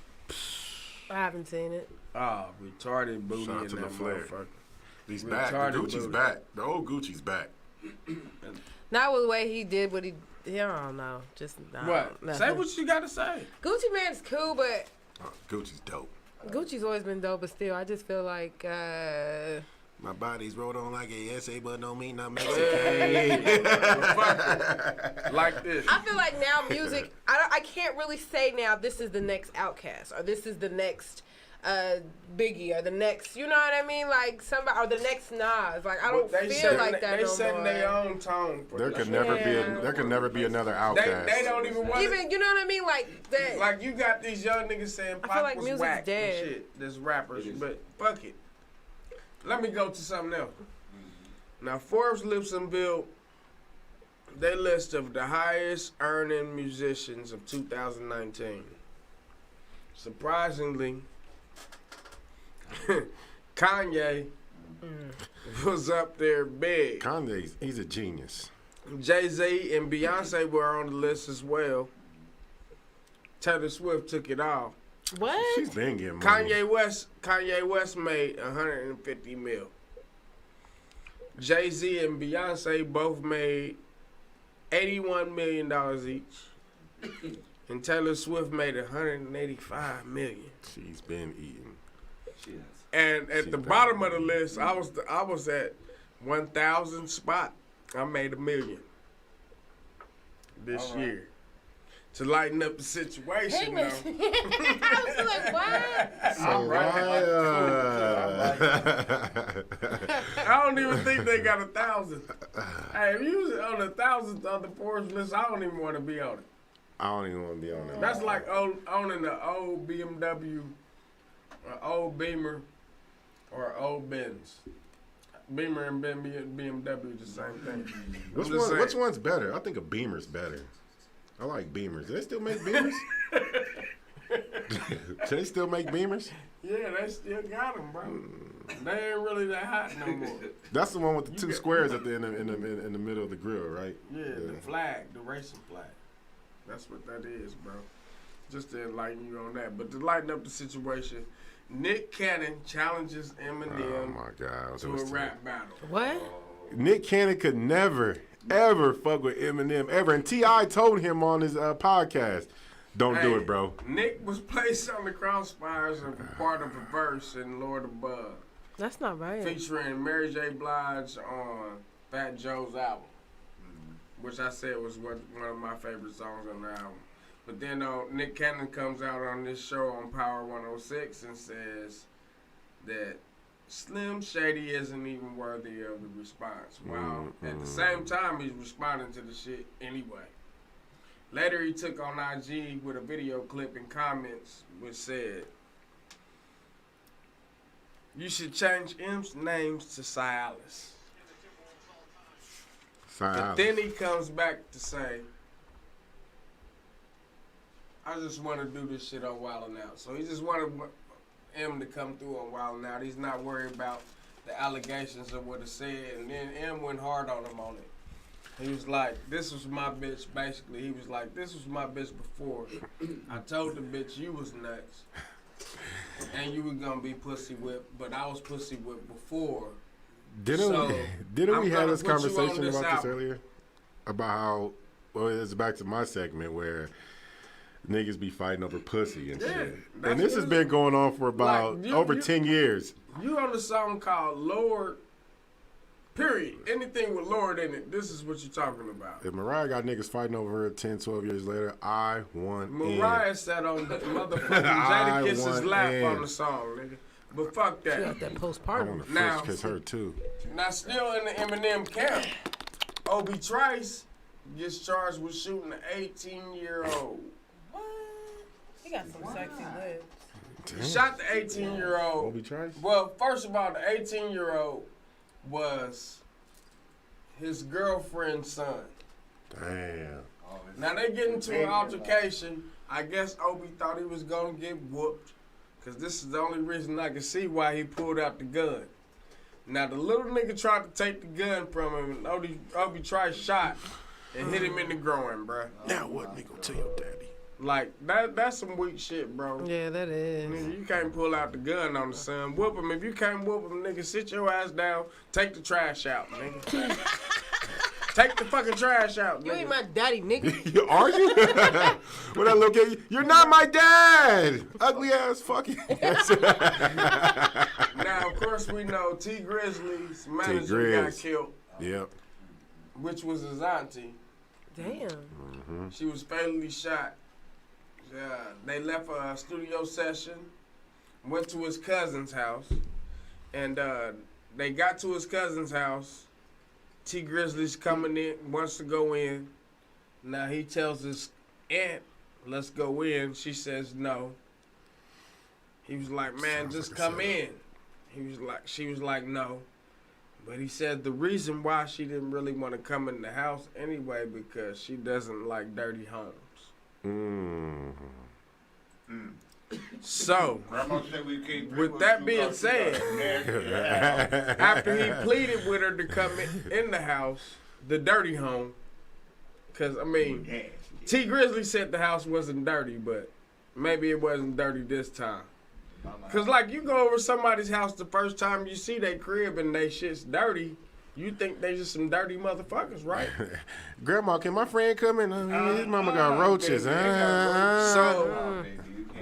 B: I haven't seen it.
C: Oh, retarded booty
D: Shout out
C: in
D: to
C: that
D: the Flair.
C: motherfucker.
D: He's back. The
C: Retarded
D: Gucci's
C: booty.
D: back. The old Gucci's back.
B: Not with the way he did what he. I don't know. Just
C: What?
B: nothing.
C: Say what you gotta say.
B: Gucci Mane's cool, but
D: Oh, Gucci's dope.
B: Gucci's always been dope. But still, I just feel like.
D: My body's rolled on like a SA, but don't mean I'm
C: Fuck
D: Mexican.
C: it. Like this.
B: I feel like now music. I can't really say now this is the next Outkast or this is the next Biggie or the next. You know what I mean? Like somebody or the next Nas. Like I don't feel like that
C: They
B: no
C: setting
B: more.
C: their own tone. For
D: There
C: that.
D: could never be another Outkast.
C: They don't even want
B: Even you know what I mean? Like that.
C: Like you got these young niggas saying
B: I
C: Pop
B: feel like
C: was
B: music's
C: whack
B: dead.
C: and shit. There's rappers, but fuck it. Let me go to something else. Now Forbes Lipsonville, they list of the highest earning musicians of 2019. Surprisingly, Kanye was up there big.
D: Kanye, he's a genius.
C: Jay-Z and Beyonce were on the list as well. Taylor Swift took it all.
B: What?
D: She's been getting money.
C: Kanye West made 150 mil. Jay-Z and Beyonce both made $81 million each. And Taylor Swift made 185 million.
D: She's been eating.
G: She has.
C: And at the bottom of the list, I was at 1,000 spot. I made $1 million this year. To lighten up the situation, though.
B: I was like, what?
D: So
C: I don't even think they got 1,000. Hey, if you was on the 1,000th on the Forbes list, I don't even want to be on it.
D: I don't even want to be on that.
C: That's like owning an old BMW, an old Beamer, or an old Benz. Beamer and BMW the same thing.
D: Which one's better? I think a Beamer's better. I like Beamers. Do they still make Beamers? Do they still make Beamers?
C: Yeah, they still got them, bro. They ain't really that hot no more.
D: That's the one with the two squares at the end in the middle of the grill, right?
C: Yeah, the flag, the racing flag. That's what that is, bro. Just to enlighten you on that. But to lighten up the situation, Nick Cannon challenges Eminem
D: Oh my God!
C: to a rap battle.
B: What?
D: Nick Cannon could never, ever fuck with Eminem ever, and T.I. told him on his podcast, "Don't do it, bro."
C: Nick was placed on the crossfires of part of a verse in Lord Above,
B: That's not right.
C: featuring Mary J. Blige on Fat Joe's album, which I said was one of my favorite songs on the album. But then Nick Cannon comes out on this show on Power 106 and says that Slim Shady isn't even worthy of the response. While at the same time, he's responding to the shit anyway. Later, he took on IG with a video clip and comments which said, "You should change M's names to Cialis." But then he comes back to say, "I just want to do this shit on Wild 'N Out." So he just wanted M to come through on Wild 'N Out. He's not worried about the allegations of what it said. And then M went hard on him on it. He was like, "This was my bitch," basically. He was like, "This was my bitch before. I told the bitch you was nuts. And you were going to be pussy whipped, but I was pussy whipped before."
D: Didn't we have this conversation
C: this
D: about this
C: album.
D: earlier? About how, well, it's back to my segment where niggas be fighting over pussy and shit. And this has been going on for about over 10 years.
C: You on the song called Lord, period. Anything with Lord in it, this is what you're talking about.
D: If Mariah got niggas fighting over her 10, 12 years later, I want
C: Mariah sat on the motherfucking Jadakiss's lap on the song, nigga. But fuck
B: She
C: that.
B: got that
D: I
B: postpartum.
D: want to
C: Now-
D: French kiss her too.
C: Now, still in the Eminem camp, Obi Trice gets charged with shooting an 18-year-old.
B: What? He got some sexy lips.
C: He shot the 18-year-old.
D: Obi Trice?
C: Well, first of all, the 18-year-old was his girlfriend's son.
D: Damn.
C: Now, they get into an altercation. I guess Obi thought he was going to get whooped, because this is the only reason I can see why he pulled out the gun. Now, the little nigga tried to take the gun from him, and Obi Trice shot and hit him in the groin, bruh.
D: Now what, nigga, tell your daddy?
C: Like, that's some weak shit, bro.
B: Yeah, that is.
C: Nigga, you can't pull out the gun on the son. Whoop him. If you can't whoop him, nigga, sit your ass down. Take the trash out, nigga. Take the fucking trash out,
B: You
C: nigga.
B: ain't my daddy, nigga.
D: Are you? What I look at you? You're not my dad. Ugly ass fucking.
C: Now, of course, we know T Grizzly's manager got
D: Grizz.
C: killed,
D: Yep.
C: which was his auntie.
B: Damn.
C: She was fatally shot. They left a studio session, went to his cousin's house, and they got to his cousin's house. T Grizzly's coming in, wants to go in. Now he tells his aunt, "Let's go in." She says no. He was like, "Man,
D: Sounds
C: just
D: like a
C: come
D: setup.
C: in." She was like, "No." But he said the reason why she didn't really want to come in the house anyway, because she doesn't like dirty homes. So,
F: Grandma said we can't drink
C: with that
F: you
C: being
F: got- you
C: said,
F: got-
C: after he pleaded with her to come in the house, the dirty home, because, I mean, T Grizzly said the house wasn't dirty, but maybe it wasn't dirty this time. Cause like you go over somebody's house the first time you see their crib and they shit's dirty, you think they just some dirty motherfuckers, right?
D: Grandma, can my friend come in? His mama got roaches.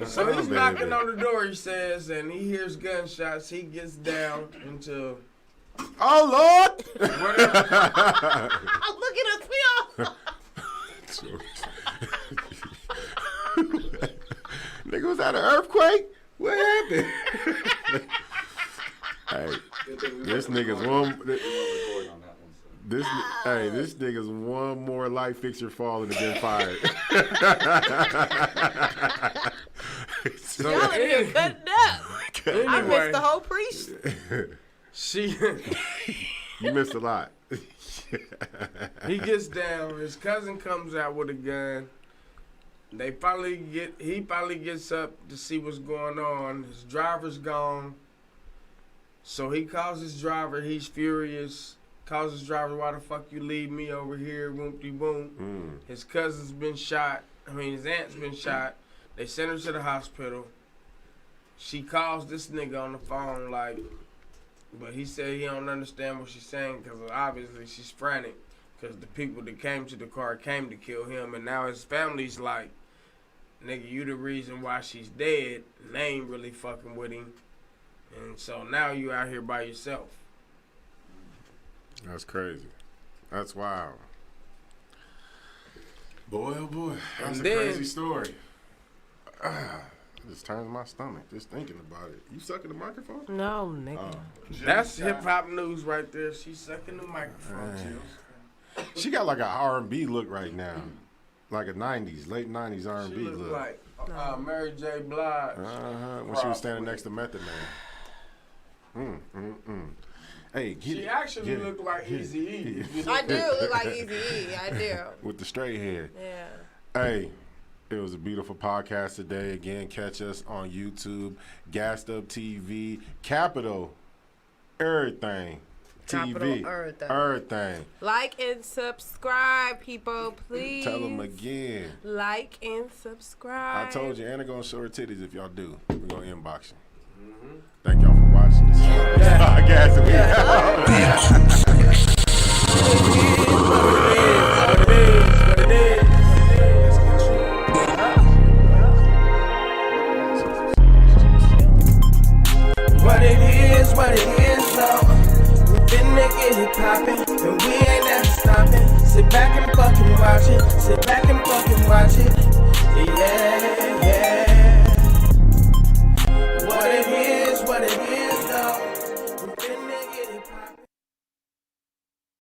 C: So he's
D: baby.
C: knocking on the door, he says, and he hears gunshots. He gets down into
D: Oh, Lord!
B: Look at us, we all.
D: Nigga, was that an earthquake? What happened? Hey, this nigga's one. This nigga's one more light fixture falling and been fired.
C: so
B: Y'all in here cutting up. I
C: anyway,
B: missed the whole priest.
D: You missed a lot.
C: He gets down. His cousin comes out with a gun. He finally gets up to see what's going on. His driver's gone. So he calls his driver. He's furious. Calls his driver, why the fuck you leave me over here? Whoop-de-boom. His cousin's been shot. His aunt's been shot. They sent her to the hospital. She calls this nigga on the phone but he said he don't understand what she's saying because obviously she's frantic because the people that came to the car came to kill him, and now his family's like, nigga, you the reason why she's dead, and they ain't really fucking with him, and so now you out here by yourself.
D: That's crazy. That's wild. Boy, oh boy, that's a crazy story. It just turns my stomach just thinking about it. You sucking the microphone?
B: No, nigga.
C: That's hip hop news right there. She's sucking the microphone.
D: She got like an R&B look right now, like a '90s, late '90s R&B
C: She look
D: look.
C: like Mary J. Blige.
D: When she was standing next to Method Man. Hey,
C: She actually looked like Eazy-E.
B: I do look like Eazy-E. I do.
D: With the straight hair.
B: Yeah.
D: Hey, it was a beautiful podcast today. Again, catch us on YouTube, Gasseduptv, Capital, everything.
B: Capital
D: TV, everything.
B: Like and subscribe, people, please.
D: Tell them again.
B: Like and subscribe.
D: I told you, Anna gonna show her titties if y'all do. We're gonna inbox you. Thank y'all for watching this podcast.
A: What it is, though. We finna get it poppin', and we ain't never stopping. Sit back and fucking watch it. Yeah.